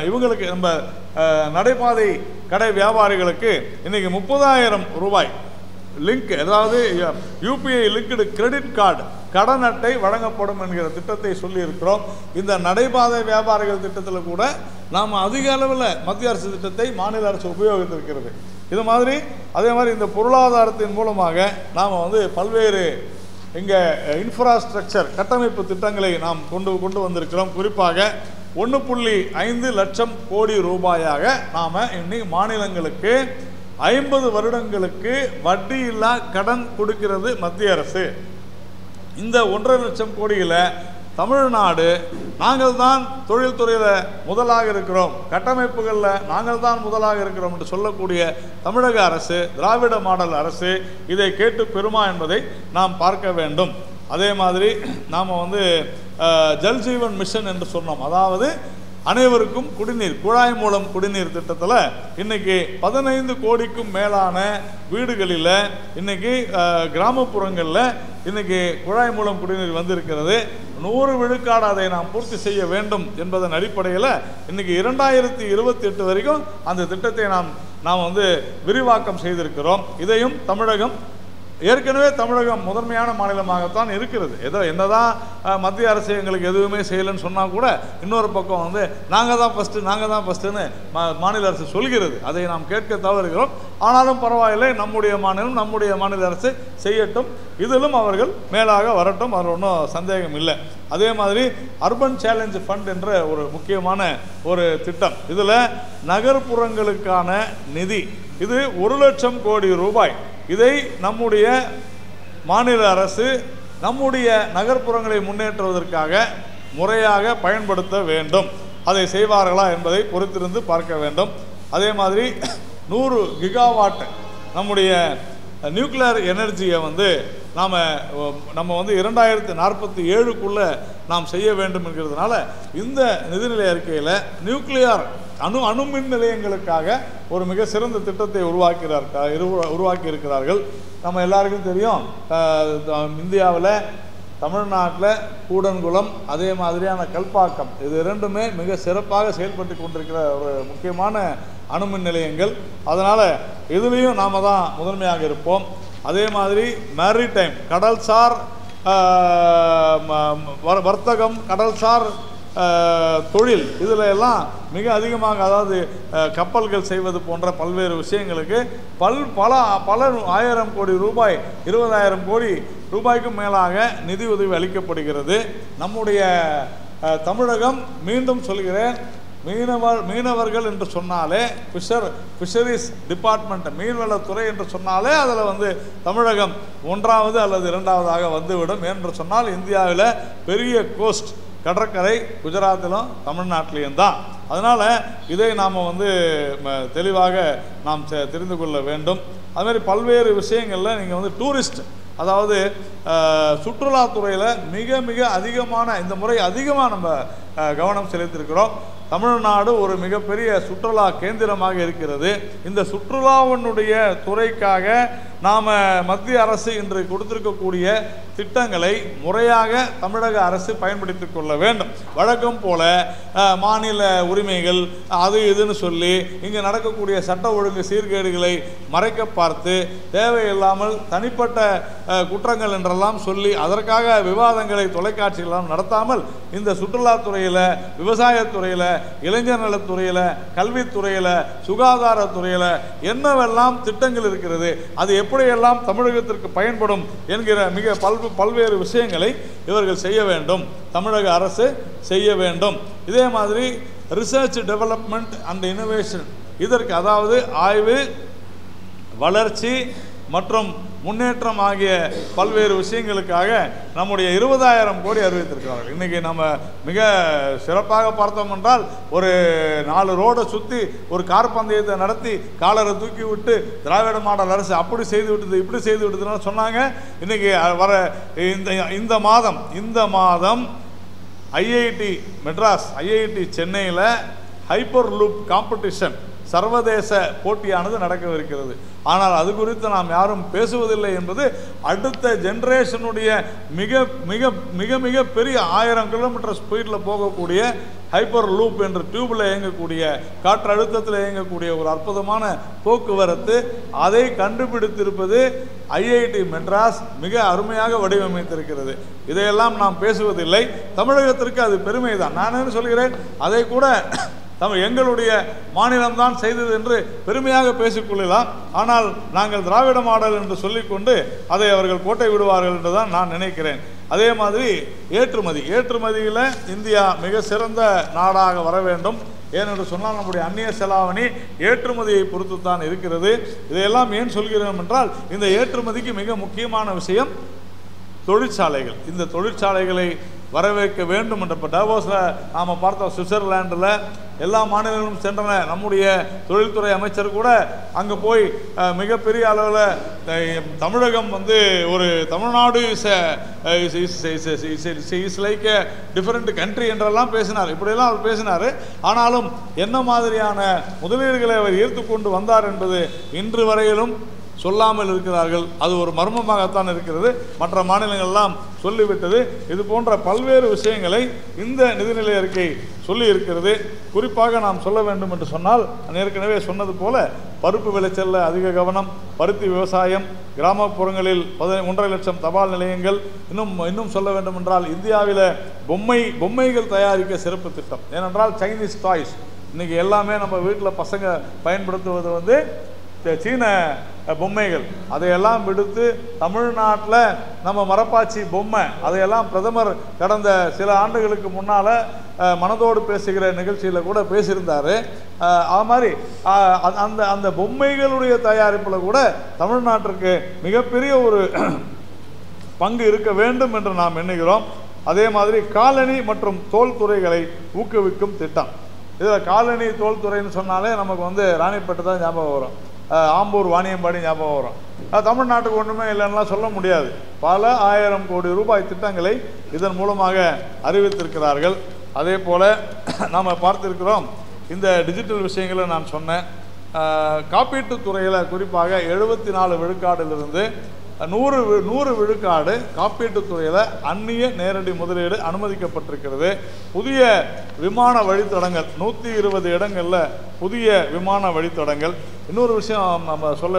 Speaker 3: இவங்களுக்கு நம்ம நடைபாதை கடை வியாபாரிகளுக்கு இன்னைக்கு 30,000 ரூபாய் லிங்க், அதாவது யூபிஐ லிங்க்டு கிரெடிட் கார்டு கடன் அட்டை வழங்கப்படும் என்கிற திட்டத்தை சொல்லியிருக்கிறோம். இந்த நடைபாதை வியாபாரிகள் திட்டத்தில் கூட நாம் அதிக அளவில் மத்திய அரசு திட்டத்தை மாநில அரசு உபயோகித்திருக்கிறது. இது மாதிரி அதே மாதிரி இந்த பொருளாதாரத்தின் மூலமாக நாம் பல்வேறு இங்கே இன்ஃப்ராஸ்ட்ரக்சர் கட்டமைப்பு திட்டங்களை நாம் கொண்டு வந்திருக்கிறோம். குறிப்பாக 1.5 லட்சம் கோடி ரூபாயாக நாம் இன்னைக்கு மாநிலங்களுக்கு 50 வருடங்களுக்கு வட்டியில்லா கடன் கொடுக்கிறது மத்திய அரசு. இந்த 1.5 லட்சம் கோடியில் தமிழ்நாடு நாங்கள் தான் தொழில்துறையில் முதலாக இருக்கிறோம், கட்டமைப்புகளில் நாங்கள் தான் முதலாக இருக்கிறோம் என்று சொல்லக்கூடிய தமிழக அரசு, திராவிட மாடல் அரசு இதை கேட்டு பெறுமா என்பதை நாம் பார்க்க வேண்டும். அதே மாதிரி நாம் ஜல்ஜீவன் மிஷன் என்று சொன்னோம். அதாவது அனைவருக்கும் குடிநீர், குழாய் மூலம் குடிநீர் திட்டத்தில் இன்னைக்கு 15 கோடிக்கும் மேலான வீடுகளில் இன்னைக்கு கிராமப்புறங்களில் இன்னைக்கு குழாய் மூலம் குடிநீர் வந்திருக்கிறது. 100 விழுக்காடு அதை நாம் பூர்த்தி செய்ய வேண்டும் என்பதன் அடிப்படையில் இன்னைக்கு 2028 வரைக்கும் அந்த திட்டத்தை நாம் வந்து விரிவாக்கம் செய்திருக்கிறோம். இதையும் தமிழகம் ஏற்கனவே தமிழகம் முதன்மையான மாநிலமாகத்தான் இருக்கிறது. என்னதான் மத்திய அரசு எங்களுக்கு எதுவுமே செய்யலைன்னு சொன்னால் கூட இன்னொரு பக்கம் வந்து நாங்கள் தான் ஃபஸ்ட்டுன்னு மாநில அரசு சொல்கிறது. அதை நாம் கேட்க தவறுகிறோம். ஆனாலும் பரவாயில்லை, நம்முடைய மாநில அரசு செய்யட்டும், இதிலும் அவர்கள் மேலாக வரட்டும், அதில் ஒன்றும் சந்தேகம் இல்லை. அதே மாதிரி அர்பன் சேலஞ்ச் ஃபண்ட் என்ற ஒரு முக்கியமான ஒரு திட்டம், இதில் நகர்ப்புறங்களுக்கான நிதி, இது 1 லட்சம் கோடி ரூபாய். இதை நம்முடைய மாநில அரசு நம்முடைய நகர்ப்புறங்களை முன்னேற்றுவதற்காக முறையாக பயன்படுத்த வேண்டும். அதை செய்வார்களா என்பதை பொறுத்திருந்து பார்க்க வேண்டும். அதே மாதிரி 100 கிகாவாட் நம்முடைய நியூக்ளியர் எனர்ஜியை வந்து நம்ம வந்து 2047க்குள்ளே நாம் செய்ய வேண்டும் என்கிறதுனால இந்த நிதிநிலை அறிக்கையில் நியூக்ளியர் அணுமின் நிலையங்களுக்காக ஒரு மிக சிறந்த திட்டத்தை உருவாக்கி இருக்கிறார்கள். நம்ம எல்லாருக்கும் தெரியும், இந்தியாவில் தமிழ்நாட்டில் கூடன்குளம், அதே மாதிரியான கல்பாக்கம், இது 2மே மிக சிறப்பாக செயல்பட்டு கொண்டிருக்கிற ஒரு முக்கியமான அணுமின் நிலையங்கள். அதனால் இதுலேயும் நாம் தான் முதன்மையாக இருப்போம். அதே மாதிரி மேரிடைம், கடல்சார் வர்த்தகம், கடல்சார் தொழில், இதில் எல்லாம் மிக அதிகமாக, அதாவது கப்பல்கள் செய்வது போன்ற பல்வேறு விஷயங்களுக்கு பல 1000 கோடி ரூபாய், 20,000 கோடி ரூபாய்க்கும் மேலாக நிதி உதவி அளிக்கப்படுகிறது. நம்முடைய தமிழகம், மீண்டும் சொல்கிறேன், மீனவர்கள் என்று சொன்னாலே, ஃபிஷரிஸ் டிபார்ட்மெண்ட், மீன்வளத்துறை என்று சொன்னாலே அதில் வந்து தமிழகம் 1வது அல்லது 2வதாக வந்துவிடும். என்று சொன்னால் இந்தியாவில் பெரிய கோஸ்ட், கடற்கரை குஜராத்திலும் தமிழ்நாட்டிலையும் தான். அதனால் இதை நாம் வந்து தெளிவாக நாம் தெரிந்து கொள்ள வேண்டும். அதுமாதிரி பல்வேறு விஷயங்களில் நீங்கள் வந்து டூரிஸ்ட், அதாவது சுற்றுலாத்துறையில் மிக அதிகமான, இந்த முறை அதிகமாக நம்ம கவனம் செலுத்தியிருக்கிறோம். தமிழ்நாடு ஒரு மிகப்பெரிய சுற்றுலா கேந்திரமாக இருக்கிறது. இந்த சுற்றுலாவினுடைய துறைக்காக நாம் மத்திய அரசு இன்று கொடுத்திருக்கக்கூடிய திட்டங்களை முறையாக தமிழக அரசு பயன்படுத்தி கொள்ள வேண்டும். வழக்கம் போல மாநில உரிமைகள் அது இதுன்னு சொல்லி இங்கே நடக்கக்கூடிய சட்ட ஒழுங்கு சீர்கேடுகளை மறைக்க பார்த்து தேவையில்லாமல் தனிப்பட்ட குற்றங்கள் என்றெல்லாம் சொல்லி அதற்காக விவாதங்களை தொலைக்காட்சிகளெல்லாம் நடத்தாமல் இந்த சுற்றுலாத்துறையில், விவசாயத்துறையில், இளைஞர் நலத்துறையில், கல்வித்துறையில், சுகாதாரத்துறையில் என்னவெல்லாம் திட்டங்கள் இருக்கிறது, அது எப்படியெல்லாம் தமிழகத்திற்கு பயன்படும் என்கிற மிக பல்வேறு விஷயங்களை இவர்கள் செய்ய வேண்டும், தமிழக அரசு செய்ய வேண்டும். இதே மாதிரி ரிசர்ச் டெவலப்மெண்ட் அண்ட் இனோவேஷன், இதற்கு அதாவது ஆய்வு, வளர்ச்சி மற்றும் முன்னேற்றம் ஆகிய பல்வேறு விஷயங்களுக்காக நம்முடைய 20,000 கோடி அறிவித்திருக்கிறார்கள். இன்றைக்கி நம்ம மிக சிறப்பாக பார்த்தோம் என்றால், ஒரு 4 ரோடை சுற்றி ஒரு கார் பந்தயத்தை நடத்தி காலரை தூக்கி விட்டு திராவிட மாடல் அரசு அப்படி செய்து விட்டது, இப்படி செய்து விட்டதுன்னு சொன்னாங்க. இன்றைக்கி வர இந்த மாதம் ஐஐடி மெட்ராஸ், ஐஐடி சென்னையில் ஹைப்பர் லூப் காம்படிஷன், சர்வதேச போட்டியானது நடக்கவிருக்கிறது. ஆனால் அது குறித்து நாம் யாரும் பேசுவதில்லை என்பது அடுத்த ஜென்ரேஷனுடைய மிக மிக மிக மிக பெரிய 1000 கிலோமீட்டர் ஸ்பீடில் போகக்கூடிய ஹைப்பர் லூப் என்ற டியூபில் இயங்கக்கூடிய, காற்று அழுத்தத்தில் இயங்கக்கூடிய ஒரு அற்புதமான போக்குவரத்து, அதை கண்டுபிடித்திருப்பது ஐஐடி மெட்ராஸ் மிக அருமையாக வடிவமைத்திருக்கிறது. இதையெல்லாம் நாம் பேசுவதில்லை. தமிழகத்திற்கு அது பெருமை தான். நான் என்ன சொல்கிறேன், அதை கூட எங்களுடைய மாநிலம்தான் செய்தது என்று பெருமையாக பேசிக்கொள்ளலாம். ஆனால் நாங்கள் திராவிட மாடல் என்று சொல்லிக்கொண்டு அதை அவர்கள் கோட்டை விடுவார்கள் என்று தான் நான் நினைக்கிறேன். அதே மாதிரி ஏற்றுமதியில் இந்தியா மிக சிறந்த நாடாக வர வேண்டும். ஏனென்று சொன்னால் நம்முடைய அந்நிய செலாவணி ஏற்றுமதியை பொறுத்து தான் இருக்கிறது. இதையெல்லாம் ஏன் சொல்கிறோம் என்றால், இந்த ஏற்றுமதிக்கு மிக முக்கியமான விஷயம் தொழிற்சாலைகள். இந்த தொழிற்சாலைகளை வரவேற்க வேண்டும் என்ற டாவோஸில் நாம் பார்த்தோம். சுவிட்சர்லாண்டில் எல்லா மாநிலங்களும் சென்றன. நம்முடைய தொழில்துறை அமைச்சர் கூட அங்கே போய் மிகப்பெரிய அளவில் தமிழகம் வந்து ஒரு Tamil Nadu is like a different country என்றெல்லாம் பேசினார். இப்படியெல்லாம் அவர் பேசினார். ஆனாலும் என்ன மாதிரியான முதலீடுகளை அவர் ஈர்த்து கொண்டு வந்தார் என்பது இன்று வரையிலும் சொல்லாமல் இருக்கிறார்கள். அது ஒரு மர்மமாகத்தான் இருக்கிறது. மற்ற மாநிலங்கள்லாம் சொல்லிவிட்டது. இது போன்ற பல்வேறு விஷயங்களை இந்த நிதிநிலை அறிக்கை சொல்லி இருக்கிறது. குறிப்பாக நாம் சொல்ல வேண்டும் என்று சொன்னால், நான் ஏற்கனவே சொன்னது போல பருப்பு விளைச்சல்ல அதிக கவனம், பருத்தி விவசாயம், கிராமப்புறங்களில் 1.5 லட்சம் தபால் நிலையங்கள், இன்னும் சொல்ல வேண்டும் என்றால் இந்தியாவில் பொம்மைகள் தயாரிக்க சிறப்பு திட்டம். ஏனென்றால் சைனீஸ் டாய்ஸ் இன்னைக்கு எல்லாமே நம்ம வீட்டில் பசங்க பயன்படுத்துவது வந்து சீன பொம்மைகள். அதையெல்லாம் விடுத்து தமிழ்நாட்டில் நம்ம மரப்பாச்சி பொம்மை, அதையெல்லாம் பிரதமர் கடந்த சில ஆண்டுகளுக்கு முன்னால் மனதோடு பேசுகிற நிகழ்ச்சியில் கூட பேசியிருந்தார். அது மாதிரி அந்த பொம்மைகளுடைய தயாரிப்பில் கூட தமிழ்நாட்டிற்கு மிகப்பெரிய ஒரு பங்கு இருக்க வேண்டும் என்று நாம் எண்ணுகிறோம். அதே மாதிரி காலணி மற்றும் தோல் துறைகளை ஊக்குவிக்கும் திட்டம். இதில் காலணி தோல் துறைன்னு சொன்னாலே நமக்கு வந்து ராணிப்பேட்டை தான் ஞாபகம் வரும், ஆம்பூர் வாணியம்பாடி ஞாபகம் வரும். தமிழ்நாட்டுக்கு ஒன்றுமே இல்லைன்னா சொல்ல முடியாது. பல 1000 கோடி ரூபாய் திட்டங்களை இதன் மூலமாக அறிவித்திருக்கிறார்கள். அதே போல் நாம் பார்த்திருக்கிறோம். இந்த டிஜிட்டல் விஷயங்களை நான் சொன்னேன். காப்பீட்டுத் துறையில் குறிப்பாக 74 விழுக்காடிலிருந்து 100 விழுக்காடு காப்பீட்டுத் துறையில் அந்நிய நேரடி முதலீடு அனுமதிக்கப்பட்டிருக்கிறது. புதிய விமான வழித்தடங்கள் 120 இடங்களில் புதிய விமான வழித்தடங்கள். இன்னொரு விஷயம் நம்ம சொல்ல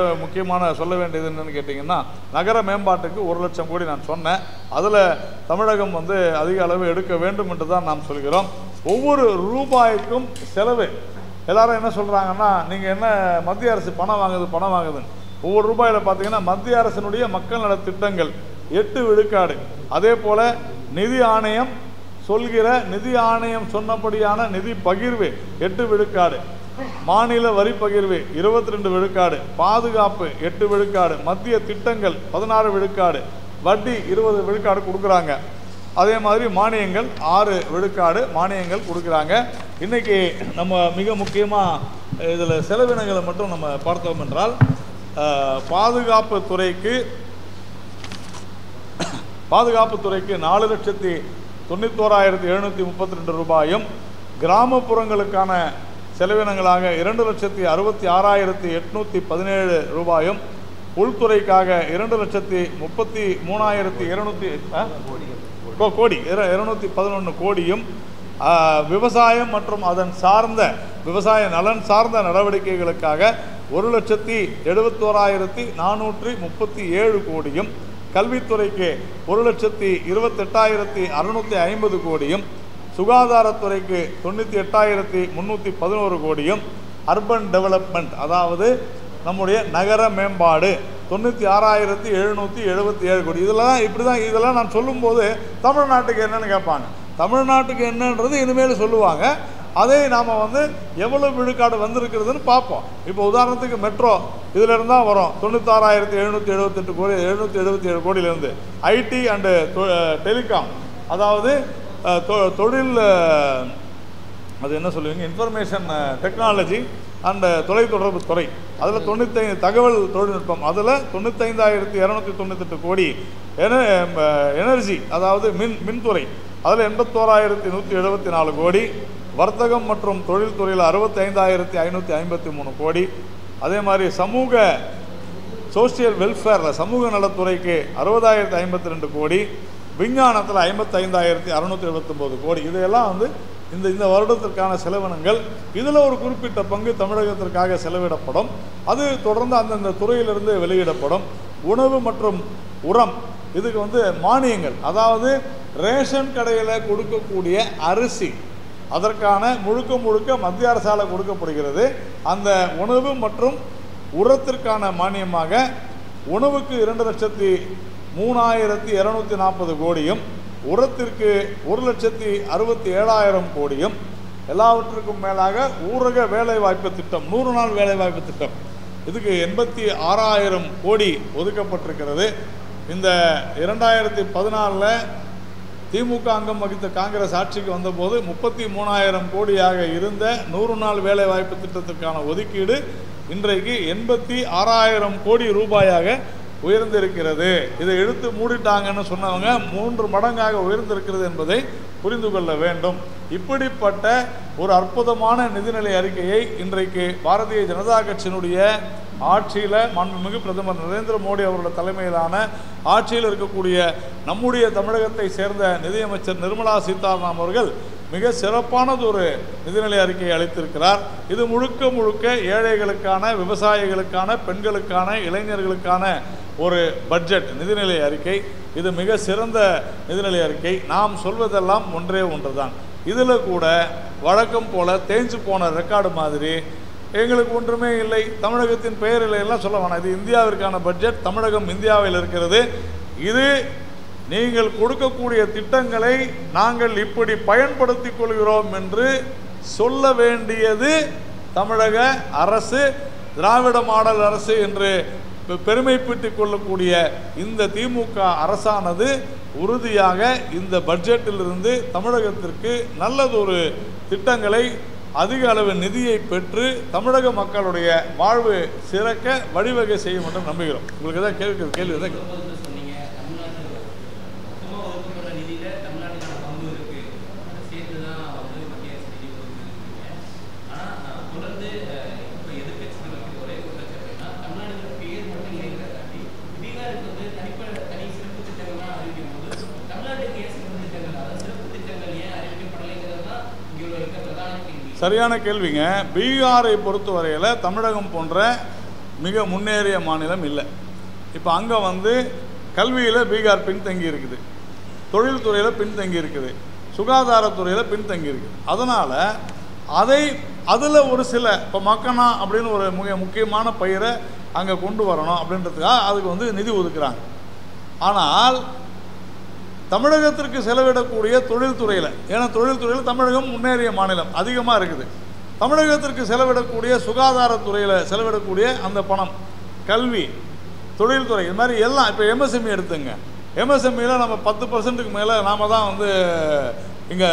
Speaker 3: வேண்டியது என்னன்னு கேட்டிங்கன்னா, நகர மேம்பாட்டுக்கு 1 லட்சம் கோடி நான் சொன்னேன். அதில் தமிழகம் வந்து அதிக அளவு எடுக்க வேண்டும் என்று தான் நாம் சொல்கிறோம். ஒவ்வொரு ரூபாய்க்கும் செலவு. எல்லாரும் என்ன சொல்கிறாங்கன்னா, நீங்கள் என்ன மத்திய அரசு பணம் வாங்குதுன்னு. ஒவ்வொரு ரூபாயில் பார்த்தீங்கன்னா மத்திய அரசினுடைய மக்கள் நல திட்டங்கள் 8 விழுக்காடு. அதே போல் நிதி ஆணையம் சொன்னபடியான நிதி பகிர்வு 8 விழுக்காடு, மாநில வரி பகிர்வு 22 விழுக்காடு, பாதுகாப்பு 8 விழுக்காடு, மத்திய திட்டங்கள் 16 விழுக்காடு, வட்டி 20 விழுக்காடு கொடுக்குறாங்க. அதே மாதிரி மானியங்கள் 6 விழுக்காடு மானியங்கள் கொடுக்குறாங்க. இன்றைக்கி நம்ம மிக முக்கியமாக இதில் செலவினங்களை மட்டும் நம்ம பார்த்தோம் என்றால், பாதுகாப்பு துறைக்கு 4,91,732 ரூபாயும், கிராமப்புறங்களுக்கான செலவினங்களாக 2,66,817 ரூபாயும், உள்துறைக்காக 2,33,211 கோடியும், விவசாயம் மற்றும் அதன் சார்ந்த விவசாய நலன் சார்ந்த நடவடிக்கைகளுக்காக 1,71,437 கோடியும், கல்வித்துறைக்கு 1,28,650 கோடியும், சுகாதாரத்துறைக்கு 98,311 கோடியும், அர்பன் டெவலப்மெண்ட் அதாவது நம்முடைய நகர மேம்பாடு 96,777 கோடி. இதெல்லாம் நான் சொல்லும்போது தமிழ்நாட்டுக்கு என்னன்னு கேட்பாங்க. தமிழ்நாட்டுக்கு என்னன்றது இனிமேல் சொல்லுவாங்க. அதை நாம் வந்து எவ்வளவு விழுக்காடு வந்திருக்கிறதுன்னு பார்ப்போம். இப்போ உதாரணத்துக்கு மெட்ரோ இதில் இருந்தால் வரும் 96,778 கோடி, 777 கோடியிலேருந்து. ஐடி அண்டு டெலிகாம் அதாவது தொழில், அது என்ன சொல்லுவீங்க, இன்ஃபர்மேஷன் டெக்னாலஜி அண்ட் தொலைத்தொடர்பு துறை, அதில் 95 தகவல் தொழில்நுட்பம், அதில் 95,298 கோடி. எனர்ஜி அதாவது மின்துறை, அதில் 81,174 கோடி. வர்த்தகம் மற்றும் தொழில்துறையில் 65,553 கோடி. அதே மாதிரி சோஷியல் வெல்ஃபேரில் சமூக நலத்துறைக்கு 60,052 கோடி. விஞ்ஞானத்தில் 55,679 கோடி. இதையெல்லாம் வந்து இந்த வருடத்திற்கான செலவினங்கள். இதில் ஒரு குறிப்பிட்ட பங்கு தமிழகத்திற்காக செலவிடப்படும். அது தொடர்ந்து அந்தந்த துறையிலிருந்து வெளியிடப்படும். உணவு மற்றும் உரம் இதுக்கு வந்து மானியங்கள், அதாவது ரேஷன் கடையில் கொடுக்கக்கூடிய அரிசி, அதற்கான முழுக்க மத்திய அரசால் கொடுக்கப்படுகிறது. அந்த உணவு மற்றும் உரத்திற்கான மானியமாக உணவுக்கு 2,03,240 கோடியும், உரத்திற்கு 1,67,000 கோடியும், எல்லாவற்றுக்கும் மேலாக ஊரக வேலைவாய்ப்பு திட்டம் 100 நாள் வேலைவாய்ப்பு திட்டம், இதுக்கு 86,000 கோடி ஒதுக்கப்பட்டிருக்கிறது. இந்த 2014 திமுக அங்கம் வகித்த காங்கிரஸ் ஆட்சிக்கு வந்தபோது 33,000 கோடியாக இருந்த 100 நாள் வேலைவாய்ப்பு திட்டத்திற்கான ஒதுக்கீடு இன்றைக்கு 86,000 கோடி ரூபாயாக உயர்ந்திருக்கிறது. இதை இழுத்து மூடிட்டாங்கன்னு சொன்னவங்க 3 மடங்காக உயர்ந்திருக்கிறது என்பதை புரிந்து கொள்ள வேண்டும். இப்படிப்பட்ட ஒரு அற்புதமான நிதிநிலை அறிக்கையை இன்றைக்கு பாரதிய ஜனதா கட்சியினுடைய ஆட்சியில் மாண்புமிகு பிரதமர் நரேந்திர மோடி அவர்களோட தலைமையிலான ஆட்சியில் இருக்கக்கூடிய நம்முடைய தமிழகத்தை சேர்ந்த நிதியமைச்சர் நிர்மலா சீதாராமன் அவர்கள் மிக சிறப்பானது ஒரு நிதிநிலை அறிக்கையை அளித்திருக்கிறார். இது முழுக்க முழுக்க ஏழைகளுக்கான, விவசாயிகளுக்கான, பெண்களுக்கான, இளைஞர்களுக்கான ஒரு பட்ஜெட் நிதிநிலை அறிக்கை. இது மிக சிறந்த நிதிநிலை அறிக்கை. நாம் சொல்வதெல்லாம் ஒன்றே ஒன்று தான். இதில் கூட வழக்கம் போல தேஞ்சு போன ரெக்கார்டு மாதிரி எங்களுக்கு ஒன்றுமே இல்லை, தமிழகத்தின் பெயரில் எல்லாம் சொல்ல வேணாம். இது இந்தியாவிற்கான பட்ஜெட், தமிழகம் இந்தியாவில் இருக்கிறது. இது நீங்கள் கொடுக்கக்கூடிய திட்டங்களை நாங்கள் இப்படி பயன்படுத்தி கொள்கிறோம் என்று சொல்ல வேண்டியது தமிழக அரசு, திராவிட மாடல் அரசு என்று பெருமைப்பட்டுக் கொள்ளக்கூடிய இந்த திமுக அரசானது உறுதியாக இந்த பட்ஜெட்டிலிருந்து தமிழகத்திற்கு நல்லதொரு திட்டங்களை, அதிக அளவு நிதியை பெற்று தமிழக மக்களுடைய வாழ்வு சிறக்க வழிவகை செய்யும் என்று நம்புகிறோம். உங்களுக்கு எதாவது கேள்வி எதாவது? சரியான கேள்விங்க. பீகாரை பொறுத்தவரையில் தமிழகம் போன்ற மிக முன்னேறிய மாநிலம் இல்லை. இப்போ அங்கே கல்வியில் பீகார் பின்தங்கி இருக்குது, தொழில்துறையில் பின்தங்கி இருக்குது, சுகாதாரத்துறையில் பின்தங்கி இருக்குது. அதனால் அதில் ஒரு சில இப்போ மக்கனா அப்படின்னு ஒரு மிக முக்கியமான பயிரை அங்கே கொண்டு வரணும் அப்படின்றதுக்காக அதுக்கு நிதி ஒதுக்குறாங்க. ஆனால் தமிழகத்திற்கு செலவிடக்கூடிய தொழில்துறையில், ஏன்னா தொழில்துறையில் தமிழகம் முன்னேறிய மாநிலம் அதிகமாக இருக்குது, தமிழகத்திற்கு செலவிடக்கூடிய சுகாதாரத்துறையில் செலவிடக்கூடிய அந்த பணம், கல்வி, தொழில்துறை, இது மாதிரி எல்லாம். இப்போ எம்எஸ்எம்இ எடுத்துங்க. எம்எஸ்எம்இயில் நம்ம 10% மேலே நாம் தான் இங்கே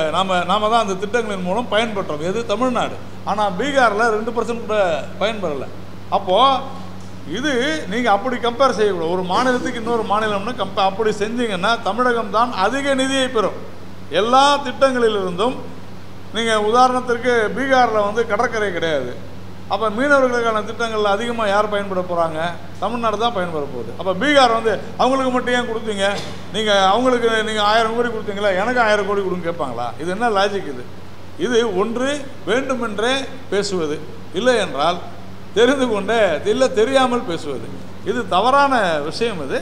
Speaker 3: நாம் தான் அந்த திட்டங்களின் மூலம் பயன்பெற்றோம். எது? தமிழ்நாடு. ஆனால் பீகாரில் 2% கூட பயன்பெறலை. அப்போது இது நீங்கள் அப்படி கம்பேர் செய்யக்கூடாது. ஒரு மாநிலத்துக்கு இன்னொரு மாநிலம்னு அப்படி செஞ்சீங்கன்னா தமிழகம் தான் அதிக நிதியை பெறும் எல்லா திட்டங்களிலிருந்தும். நீங்கள் உதாரணத்திற்கு பீகாரில் கடற்கரை கிடையாது. அப்போ மீனவர்களுக்கான திட்டங்களில் அதிகமாக யார் பயன்பட போகிறாங்க? தமிழ்நாடு தான் பயன்பட போகுது. அப்போ பீகார் அவங்களுக்கு மட்டும் ஏன் கொடுத்தீங்க? அவங்களுக்கு நீங்கள் 1000 கோடி கொடுத்தீங்களா, எனக்கு 1000 கோடி கொடுங்க கேட்பாங்களா? இது என்ன லாஜிக்? இது ஒன்று வேண்டுமென்றே பேசுவது, இல்லை என்றால் தெரிந்து கொண்டே இல்லை தெரியாமல் பேசுவது. இது தவறான விஷயம். இது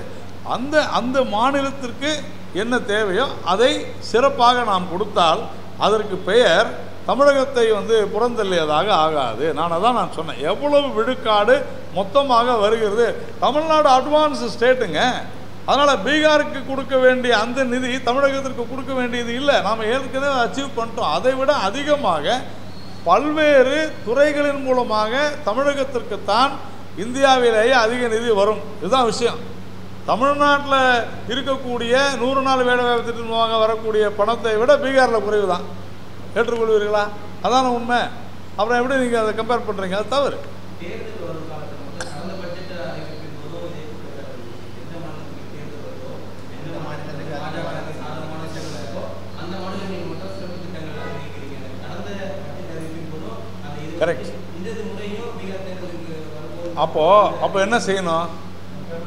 Speaker 3: அந்த மாநிலத்திற்கு என்ன தேவையோ அதை சிறப்பாக நாம் கொடுத்தால் அதற்கு பெயர் தமிழகத்தை புறந்தள்ளியதாக ஆகாது. நான் சொன்னேன். எவ்வளவு விழுக்காடு மொத்தமாக வருகிறது? தமிழ்நாடு அட்வான்ஸ் ஸ்டேட்டுங்க. அதனால் பீகாருக்கு கொடுக்க வேண்டிய அந்த நிதி தமிழகத்திற்கு கொடுக்க வேண்டியது இல்லை. நாம் ஏற்கனவே அச்சீவ் பண்ணிட்டோம். அதை விட அதிகமாக பல்வேறு துறைகளின் மூலமாக தமிழகத்திற்குத்தான் இந்தியாவிலேயே அதிக நிதி வரும். இதுதான் விஷயம். தமிழ்நாட்டில் இருக்கக்கூடிய 100 நாள் வேலைவாய்ப்பு திட்டம் மூலமாக வரக்கூடிய பணத்தை விட பீகாரில் குறைவு தான். ஏற்றுக்கொள்வீர்களா? அதான உண்மை. அப்புறம் எப்படி நீங்கள் அதை கம்பேர் பண்ணுறீங்க? அது தவறு. கரெக்ட். அப்போ என்ன செய்யணும்?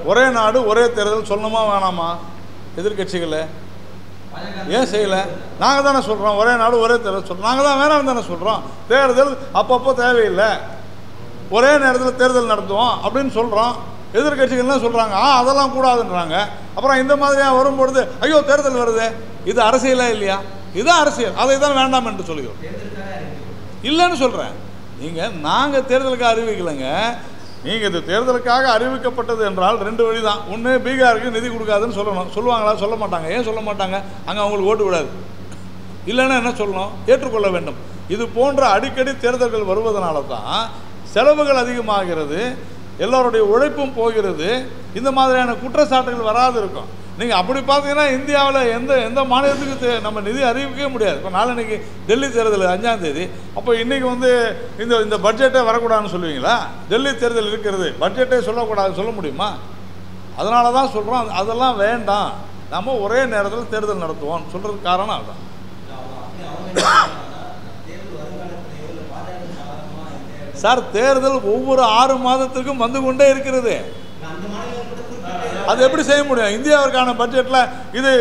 Speaker 3: ஒரே நாடு ஒரே தேர்தல் சொல்லணுமா வேணாமா? எதிர்கட்சிகள் ஏன் செய்யலை? நாங்கள் தானே சொல்கிறோம் ஒரே நாடு ஒரே தேர்தல் சொல்கிறோம். நாங்கள் தான் வேணாம் தானே சொல்கிறோம். தேர்தல் அப்பப்போ தேவையில்லை, ஒரே நேரத்தில் தேர்தல் நடத்துவோம் அப்படின்னு சொல்கிறோம். எதிர்கட்சிகள்லாம் சொல்கிறாங்க அதெல்லாம் கூடாதுன்றாங்க. அப்புறம் இந்த மாதிரியாக வரும்பொழுது ஐயோ தேர்தல் வருது, இது அரசியலா இல்லையா? இதுதான் அரசியல். அதை தான் வேண்டாம் என்று சொல்லுகிறோம். இல்லைன்னு சொல்கிறேன். நாங்கள் தேர்தலுக்கு அறிவிக்கலைங்க. நீங்கள் இது தேர்தலுக்காக அறிவிக்கப்பட்டது என்றால் 2 வழி தான். ஒன்று, பீகாருக்கு நிதி கொடுக்காதுன்னு சொல்லணும். சொல்லுவாங்களா? சொல்ல மாட்டாங்க. ஏன் சொல்ல மாட்டாங்க? அங்கே அவங்களுக்கு ஓட்டு விடாது. இல்லைன்னா என்ன சொல்லணும்? ஏற்றுக்கொள்ள வேண்டும். இது போன்ற அடிக்கடி தேர்தல்கள் வருவதனால தான் செலவுகள் அதிகமாகிறது, எல்லோருடைய உழைப்பும் போகிறது, இந்த மாதிரியான குற்றச்சாட்டுகள் வராது இருக்கும். நீங்கள் அப்படி பார்த்தீங்கன்னா இந்தியாவில் எந்த மாநிலத்துக்கு நம்ம நிதி அறிவிக்கவே முடியாது. இப்போ நாளைக்கு டெல்லி தேர்தல் 5ஆம் தேதி. அப்போ இன்றைக்கி இந்த பட்ஜெட்டே வரக்கூடாதுன்னு சொல்லுவீங்களா? டெல்லி தேர்தல் இருக்கிறது, பட்ஜெட்டே சொல்லக்கூடாது சொல்ல முடியுமா? அதனால தான் சொல்கிறோம் அதெல்லாம் வேண்டாம், நம்ம ஒரே நேரத்தில் தேர்தல் நடத்துவோம் சொல்கிறதுக்கு காரணம் அதுதான். சார் தேர்தல் ஒவ்வொரு 6 மாதத்திற்கும் வந்து கொண்டே இருக்கிறது. அது எப்படி செய்ய முடியும்? இந்தியாவிற்கான பட்ஜெட்டில் இது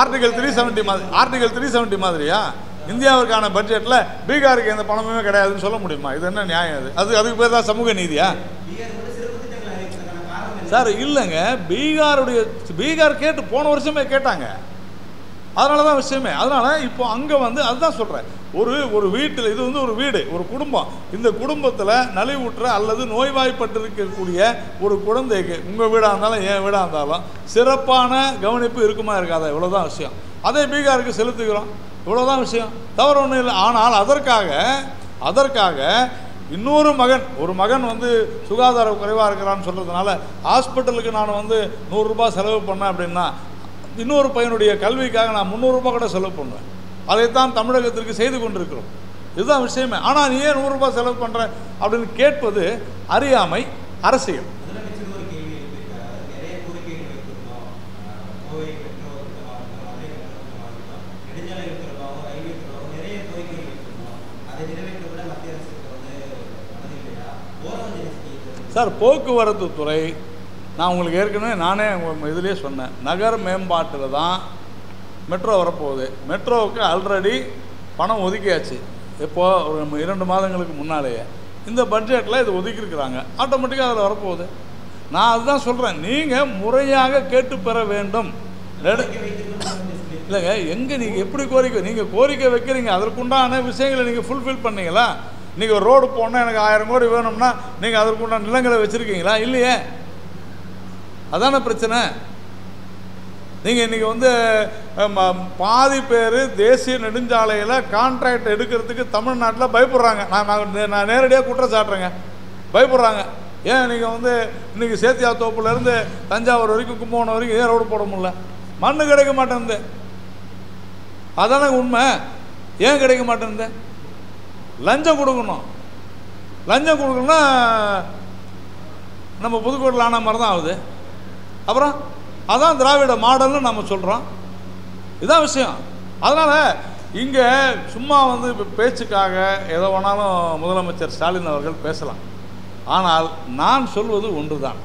Speaker 3: ஆர்டிகல் 370 மாதிரியா? இந்தியாவிற்கான பட்ஜெட்டில் பீகாருக்கு எந்த பணமுமே கிடையாதுன்னு சொல்ல முடியுமா? இது என்ன நியாயம்? அதுக்கு பேர் தான் சமூக நீதியா சார்? இல்லைங்க, பீகார் கேட்டு போன வருஷமே கேட்டாங்க. அதனால தான் விஷயமே. அதனால் இப்போ அங்கே வந்து அதுதான் சொல்கிறேன், ஒரு வீட்டில் இது வந்து ஒரு வீடு, ஒரு குடும்பம். இந்த குடும்பத்தில் நலிவுற்ற அல்லது நோய்வாய்ப்பட்டிருக்கக்கூடிய ஒரு குழந்தைக்கு உங்கள் வீடாக இருந்தாலும் என் வீடாக இருந்தாலும் சிறப்பான கவனிப்பு இருக்குமா இருக்காதா? இவ்வளோதான் விஷயம். அதே பீகாருக்கு செலுத்துகிறோம், இவ்வளோதான் விஷயம், தவறு ஒன்றும் இல்லை. ஆனால் அதற்காக இன்னொரு மகன் வந்து சுகாதார குறைவாக இருக்கிறான்னு சொல்கிறதுனால ஹாஸ்பிட்டலுக்கு நான் வந்து 100 ரூபாய் செலவு பண்ணேன் அப்படின்னா இன்னொரு பையனுடைய கல்விக்காக நான் 300 ரூபாய் கூட செலவு பண்ணுவேன். அதைத்தான் தமிழகத்திற்கு செய்து கொண்டிருக்கிறோம். இதுதான் விஷயமே. ஆனால் நீ ஏன் 100 ரூபாய் செலவு பண்ணுற அப்படின்னு கேட்பது அறியாமை, அரசியல். சார் போக்குவரத்து துறை நான் உங்களுக்கு ஏற்கனவே நானே இதிலே சொன்னேன், நகர் மேம்பாட்டில் தான் மெட்ரோ வரப்போகுது. மெட்ரோவுக்கு ஆல்ரெடி பணம் ஒதுக்கியாச்சு. இப்போது ஒரு 2 மாதங்களுக்கு முன்னாலேயே இந்த பட்ஜெட்டில் இது ஒதுக்கியிருக்கிறாங்க. ஆட்டோமேட்டிக்காக அதில் வரப்போகுது. நான் அதுதான் சொல்கிறேன், நீங்கள் முறையாக கேட்டு பெற வேண்டும். இல்லைங்க, எங்கே நீங்கள் எப்படி கோரிக்கை வைக்கிறீங்க, அதற்குண்டான விஷயங்களை நீங்கள் ஃபுல்ஃபில் பண்ணீங்களா? நீங்கள் ரோடு போனால் எனக்கு 1000 கோடி வேணும்னா நீங்கள் அதற்குண்டான நிலங்களை வச்சுருக்கீங்களா? இல்லையே. அதான பிரச்சனை. நீங்கள் இன்றைக்கி வந்து பாதி பேர் தேசிய நெடுஞ்சாலையில் கான்ட்ராக்ட் எடுக்கிறதுக்கு தமிழ்நாட்டில் பயப்படுறாங்க. நான் நேரடியாக குற்றம் சாட்டுறேங்க, பயப்படுறாங்க. ஏன் நீங்கள் வந்து இன்றைக்கி சேத்தியாத்தோப்புலேருந்து தஞ்சாவூர் வரைக்கும் கும்பகோணம் வரைக்கும் ஏன் ரோடு போட முடியல? மண்ணு கிடைக்க மாட்டேங்குது. அதானே உண்மை. ஏன் கிடைக்க மாட்டேங்குது? லஞ்சம் கொடுக்கணும். லஞ்சம் கொடுக்கணும்னா நம்ம புதுக்கோட்டையில் ஆன மாதிரி தான் ஆகுது. அப்புறம் அதான் திராவிட மாடல்னு நம்ம சொல்கிறோம். இதுதான் விஷயம். அதனால் இங்கே சும்மா வந்து பேச்சுக்காக எதை வேணாலும் முதலமைச்சர் ஸ்டாலின் அவர்கள் பேசலாம். ஆனால் நான் சொல்வது ஒன்று தான்,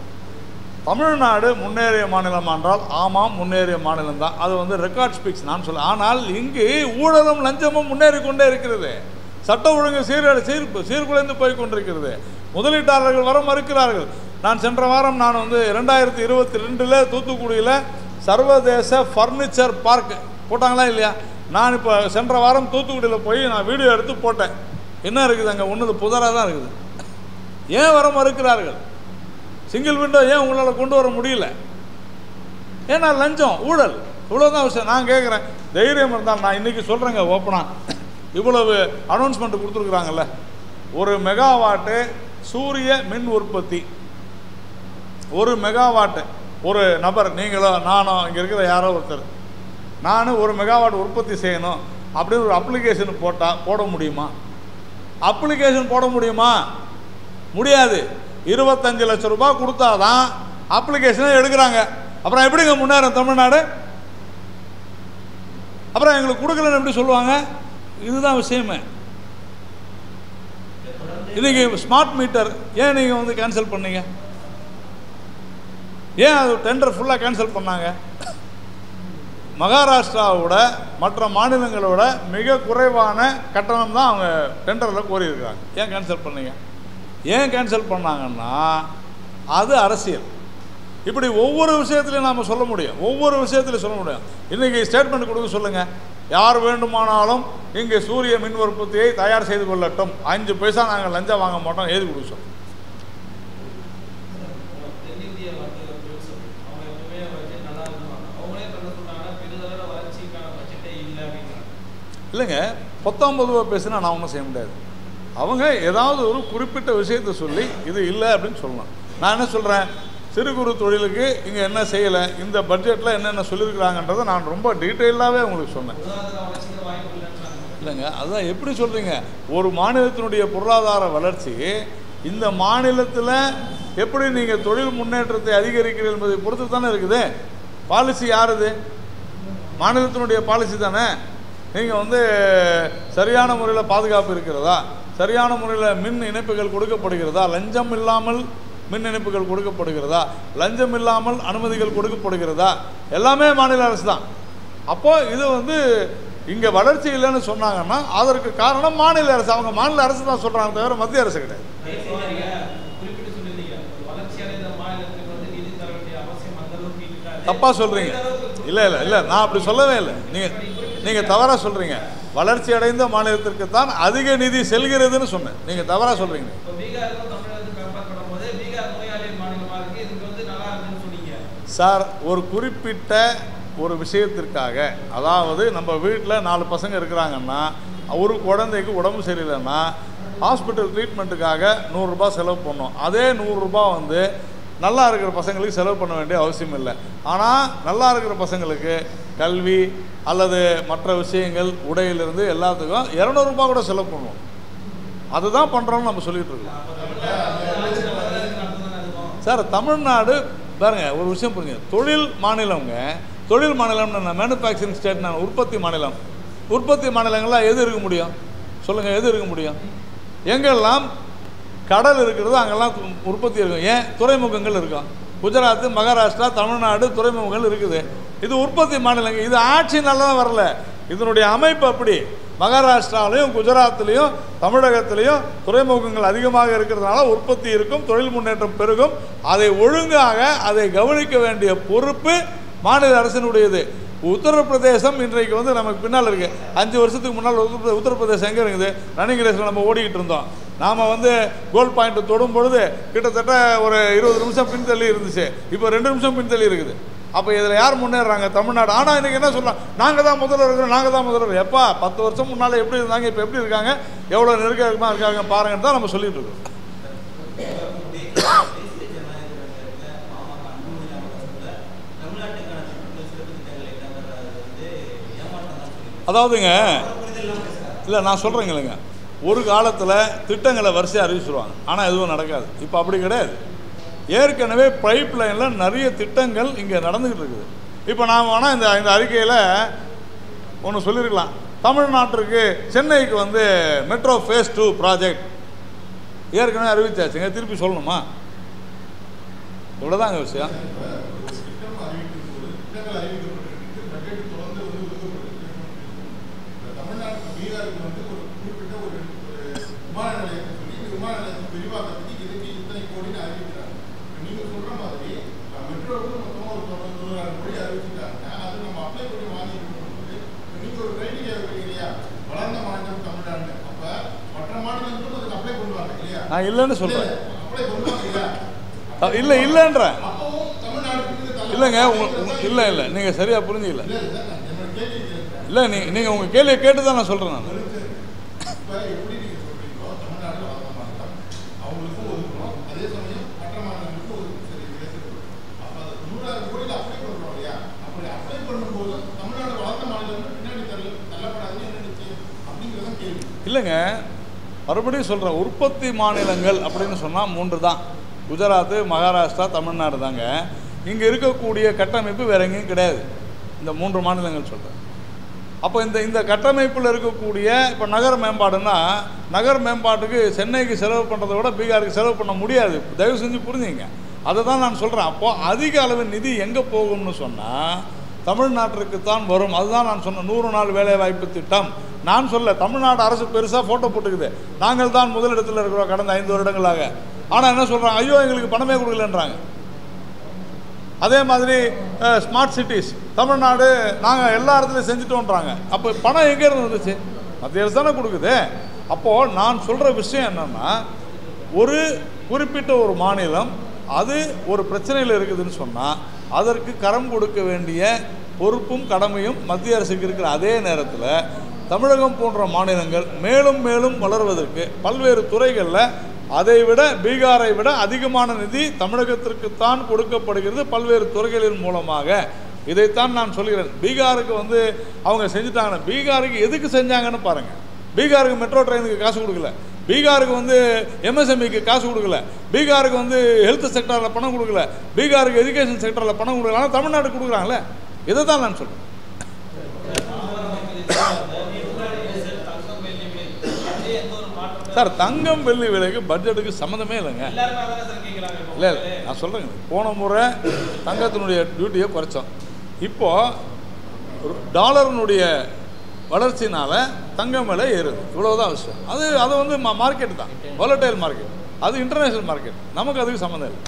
Speaker 3: தமிழ்நாடு முன்னேறிய மாநிலம் என்றால் ஆமாம் முன்னேறிய மாநிலம் தான். அது வந்து ரெக்கார்ட் ஸ்பீக்ஸ் நான் சொல்ல. ஆனால் இங்கு ஊழலும் லஞ்சமும் முன்னேறி கொண்டே இருக்கிறது. சட்ட ஒழுங்கு சீர்குலைந்து போய் கொண்டிருக்கிறது. முதலீட்டாளர்கள் வர மறுக்கிறார்கள். நான் சென்ற வாரம் வந்து 2022 தூத்துக்குடியில் சர்வதேச ஃபர்னிச்சர் பார்க் போட்டாங்களா இல்லையா? நான் இப்போ சென்ற வாரம் தூத்துக்குடியில் போய் நான் வீடியோ எடுத்து போட்டேன். என்ன இருக்குது அங்கே? ஒன்று புதராக தான் இருக்குது. ஏன் வர மறுக்கிறார்கள்? சிங்கிள் விண்டோ ஏன் உங்களால் கொண்டு வர முடியல? ஏன்னா லஞ்சம், ஊழல், இவ்வளோதான் விஷயம். நான் கேட்குறேன், தைரியம் இருந்தால் நான் இன்றைக்கி சொல்கிறேங்க ஓப்பனாக, இவ்வளவு அனௌன்ஸ்மெண்ட் கொடுத்துருக்குறாங்கல்ல, 1 மெகாவாட்டு சூரிய மின் உற்பத்தி, 1 மெகாவாட்டு ஒரு நபர், நீங்களோ நானோ இங்கே இருக்கிற யாரோ ஒருத்தர், நான் 1 மெகாவாட் உற்பத்தி செய்யணும் அப்படின்னு ஒரு அப்ளிகேஷன் போட முடியுமா? அப்ளிகேஷன் போட முடியுமா? முடியாது. 25 லட்சம் ரூபாய் கொடுத்தாதான் அப்ளிகேஷனை எடுக்கிறாங்க. அப்புறம் எப்படிங்க முன்னேறும் தமிழ்நாடு? அப்புறம் எங்களுக்கு கொடுக்கலன்னு எப்படி சொல்லுவாங்க? இதுதான் விஷயமே. இன்னைக்கு ஸ்மார்ட் மீட்டர் ஏன் நீங்கள் வந்து கேன்சல் பண்ணீங்க? ஏன் அது டெண்டர் ஃபுல்லாக கேன்சல் பண்ணாங்க? மகாராஷ்டிராவோட மற்ற மாநிலங்களோட மிக குறைவான கட்டணம் தான் அவங்க டெண்டரில் கோரியிருக்காங்க. ஏன் கேன்சல் பண்ணீங்க? ஏன் கேன்சல் பண்ணாங்கன்னா அது அரசியல். இப்படி ஒவ்வொரு விஷயத்துலையும் நாம் சொல்ல முடியும், ஒவ்வொரு விஷயத்துலையும் சொல்ல முடியும். இன்றைக்கி ஸ்டேட்மெண்ட் கொடுக்க சொல்லுங்கள், யார் வேண்டுமானாலும் இங்கே சூரிய மின் உற்பத்தியை தயார் செய்து கொள்ளட்டும், 5 பைசா நாங்கள் லஞ்சம் வாங்க மாட்டோம், எழுதி கொடுக்க சொல்லுங்கள். இல்லைங்க, 19 ரூபா பேசுனா நான் ஒன்றும் செய்ய முடியாது. அவங்க ஏதாவது ஒரு குறிப்பிட்ட விஷயத்தை சொல்லி இது இல்லை அப்படின்னு சொல்லலாம். நான் என்ன சொல்கிறேன், சிறு குறு தொழிலுக்கு இங்கே என்ன செய்யலை, இந்த பட்ஜெட்டில் என்னென்ன சொல்லியிருக்கிறாங்கன்றதை நான் ரொம்ப டீட்டெயிலாகவே உங்களுக்கு சொன்னேன். இல்லைங்க, அதுதான் எப்படி சொல்கிறீங்க, ஒரு மாநிலத்தினுடைய பொருளாதார வளர்ச்சி இந்த மாநிலத்தில் எப்படி நீங்கள் தொழில் முன்னேற்றத்தை அதிகரிக்கிறீர்கள் என்பதை பொறுத்து தானே இருக்குது. பாலிசி யாருது? மாநிலத்தினுடைய பாலிசி தானே. நீங்கள் வந்து சரியான முறையில் பாதுகாப்பு இருக்கிறதா, சரியான முறையில் மின் இணைப்புகள் கொடுக்கப்படுகிறதா, லஞ்சம் இல்லாமல் மின் இணைப்புகள் கொடுக்கப்படுகிறதா, லஞ்சம் இல்லாமல் அனுமதிகள் கொடுக்கப்படுகிறதா, எல்லாமே மாநில அரசு தான். அப்போது இது வந்து இங்கே வளர்ச்சி இல்லைன்னு சொன்னாங்கன்னா அதற்கு காரணம் மாநில அரசு. அவங்க மாநில அரசு தான் சொல்கிறாங்க, தவிர மத்திய அரசு கிடையாது. தப்பாக சொல்கிறீங்க. இல்லை இல்லை இல்லை, நான் அப்படி சொல்லவே இல்லை. நீங்கள் தவறாக சொல்கிறீங்க. வளர்ச்சி அடைந்த மாநிலத்திற்கு தான் அதிக நிதி செல்கிறதுன்னு சொன்னேன். நீங்கள் தவறாக சொல்கிறீங்க. சார், ஒரு குறிப்பிட்ட ஒரு விஷயத்திற்காக, அதாவது நம்ம வீட்டில் 4 பசங்க இருக்கிறாங்கன்னா ஒரு குழந்தைக்கு உடம்பு சரியில்லைன்னா ஹாஸ்பிட்டல் ட்ரீட்மெண்ட்டுக்காக 100 ரூபா செலவு பண்ணோம். அதே 100 ரூபா வந்து நல்லா இருக்கிற பசங்களுக்கு செலவு பண்ண வேண்டிய அவசியம் இல்லை. ஆனால் நல்லா இருக்கிற பசங்களுக்கு கல்வி அல்லது மற்ற விஷயங்கள், உடையிலிருந்து எல்லாத்துக்கும் 200 ரூபா கூட செலவு பண்ணுவோம். அதுதான் பண்ணுறோம்னு நம்ம சொல்லிகிட்டு இருக்கோம். சார், தமிழ்நாடு பாருங்க, ஒரு விஷயம் புரியுங்க. தொழில் மாநிலங்க, தொழில் மாநிலம்னு மேனுஃபேக்சரிங் ஸ்டேட், நான் உற்பத்தி மாநிலம். உற்பத்தி மாநிலங்கள்லாம் எது இருக்க முடியும் சொல்லுங்கள்? எது இருக்க முடியும்? எங்கெல்லாம் கடல் இருக்கிறதோ அங்கெல்லாம் உற்பத்தி இருக்கும். ஏன்? துறைமுகங்கள் இருக்கும். குஜராத், மகாராஷ்டிரா, தமிழ்நாடு துறைமுகங்கள் இருக்குது. இது உற்பத்தி மாநிலங்க. இது ஆட்சி நல்லா வரல, இதனுடைய அமைப்பு அப்படி. மகாராஷ்டிராவிலையும் குஜராத்லேயும் தமிழகத்திலையும் துறைமுகங்கள் அதிகமாக இருக்கிறதுனால உற்பத்தி இருக்கும், தொழில் முன்னேற்றம் பெருகும். அதை ஒழுங்காக அதை கவனிக்க வேண்டிய பொறுப்பு மாநில அரசினுடையது. உத்தரப்பிரதேசம் இன்றைக்கு வந்து நமக்கு பின்னால் இருக்குது. 5 வருஷத்துக்கு முன்னால் உத்தரப்பிரதேசம் எங்கே இருக்குது? ரன்னிங் ரேஸில் நம்ம ஓடிக்கிட்டு இருந்தோம். நாம் வந்து கோல் பாயிண்ட் தொடும் பொழுது கிட்டத்தட்ட ஒரு 20 நிமிஷம் பின்தள்ளி இருந்துச்சு. இப்போ 2 நிமிஷம் பின்தள்ளி இருக்குது. அப்போ இதில் யார் முன்னேறாங்க? தமிழ்நாடு. ஆனால் இன்றைக்கி என்ன சொல்லலாம்? நாங்கள் தான் முதல்வர் இருக்கிறோம், நாங்கள் தான் முதல்வர். எப்பா 10 வருஷம் முன்னால் எப்படி இருந்தாங்க, இப்போ எப்படி இருக்காங்க, எவ்வளோ நெருக்கமாக இருக்காங்க பாருங்கன்னு தான் நம்ம சொல்லிட்டு இருக்கோம். அதாவதுங்க, இல்லை நான் சொல்கிறேங்க இல்லைங்க, ஒரு காலத்தில் திட்டங்களை வரிசையாக அறிவிச்சிருவாங்க, ஆனால் எதுவும் நடக்காது. இப்போ அப்படி கிடையாது. ஏற்கனவே பைப் லைனில் நிறைய திட்டங்கள் இங்கே நடந்துக்கிட்டு இருக்குது. இப்போ நாம் வேணால் இந்த அறிக்கையில் ஒன்று சொல்லியிருக்கலாம். தமிழ்நாட்டிற்கு சென்னைக்கு வந்து மெட்ரோ ஃபேஸ் 2 ப்ராஜெக்ட் ஏற்கனவே அறிவிச்சாச்சுங்க, திருப்பி சொல்லணுமா? இவ்வளோதாங்க விஷயம். நான் இல்லைன்னு சொல்கிறேன். இல்லை இல்லைன்றேன். இல்லைங்க, இல்லை இல்லை, நீங்கள் சரியாக புரிஞ்சுக்கல. இல்லை, நீங்கள் உங்கள் கேள்வியை கேட்டு தான் நான் சொல்கிறேன். நான் இல்லைங்க, மறுபடியும் சொல்கிறேன். உற்பத்தி மாநிலங்கள் அப்படின்னு சொன்னால் 3 தான். குஜராத், மகாராஷ்டிரா, தமிழ்நாடு தாங்க. இங்கே இருக்கக்கூடிய கட்டமைப்பு வேறு எங்கேயும் கிடையாது. இந்த 3 மாநிலங்கள் சொல்கிறேன். அப்போ இந்த கட்டமைப்பில் இருக்கக்கூடிய இப்போ நகர மேம்பாடுன்னா, நகர் மேம்பாட்டுக்கு சென்னைக்கு செலவு பண்ணுறதை விட பீகாருக்கு செலவு பண்ண முடியாது. தயவு செஞ்சு புரிஞ்சுங்க. அதை தான் நான் சொல்கிறேன். அப்போது அதிக அளவு நிதி எங்கே போகும்னு சொன்னால் தமிழ்நாட்டிற்கு தான் வரும். அதுதான் நான் சொன்ன 100 நாள் வேலைவாய்ப்பு திட்டம். நான் சொல்ல, தமிழ்நாடு அரசு பெருசாக ஃபோட்டோ போட்டுக்குது, நாங்கள் தான் முதலிடத்தில் இருக்கிறோம் கடந்த 5 வருடங்களாக. ஆனால் என்ன சொல்கிறாங்க? ஐயோ, எங்களுக்கு பணமே கொடுக்கலன்றாங்க. அதே மாதிரி ஸ்மார்ட் சிட்டிஸ் தமிழ்நாடு நாங்கள் எல்லா இடத்துலையும் செஞ்சுட்டோன்றாங்க. அப்போ பணம் எங்கேருந்து வந்துச்சு? மத்திய அரசு தானே கொடுக்குது. அப்போது நான் சொல்கிற விஷயம் என்னென்னா, ஒரு குறிப்பிட்ட ஒரு மாநிலம் அது ஒரு பிரச்சனையில் இருக்குதுன்னு சொன்னால் அதற்கு கரம் கொடுக்க வேண்டிய பொறுப்பும் கடமையும் மத்திய அரசுக்கு இருக்கிற அதே நேரத்தில் தமிழகம் போன்ற மாநிலங்கள் மேலும் மேலும் வளர்வதற்கு பல்வேறு துறைகளில் அதை விட பீகாரை விட அதிகமான நிதி தமிழகத்திற்குத்தான் கொடுக்கப்படுகிறது பல்வேறு துறைகளின் மூலமாக. இதைத்தான் நான் சொல்கிறேன். பீகாருக்கு வந்து அவங்க செஞ்சுட்டாங்கன்னா பீகாருக்கு எதுக்கு செஞ்சாங்கன்னு பாருங்கள். பீகாருக்கு மெட்ரோ ட்ரெயினுக்கு காசு கொடுக்கல, பீகாருக்கு வந்து எம்எஸ்எம்இக்கு காசு கொடுக்கல, பீகாருக்கு வந்து ஹெல்த் செக்டரில் பணம் கொடுக்கல, பீகாருக்கு எஜுகேஷன் செக்டரில் பணம் கொடுக்கல. ஆனால் தமிழ்நாடு கொடுக்குறாங்களே. இதை தான் நான் சொல்கிறேன். சார் தங்கம் வெள்ளி விலைக்கு பட்ஜெட்டுக்கு சம்மந்தமே இல்லைங்க. இல்லை நான் சொல்கிறேங்க, போன முறை தங்கத்தினுடைய டியூட்டியை குறைச்சோம். இப்போது டாலரினுடைய வளர்ச்சினால் தங்கம் விலை ஏறுது, இவ்வளோதான் விஷயம். அது வந்து மார்க்கெட் தான், வாலடைல் மார்க்கெட், அது இன்டர்நேஷ்னல் மார்க்கெட், நமக்கு அதுக்கு சம்மந்தம் இல்லை.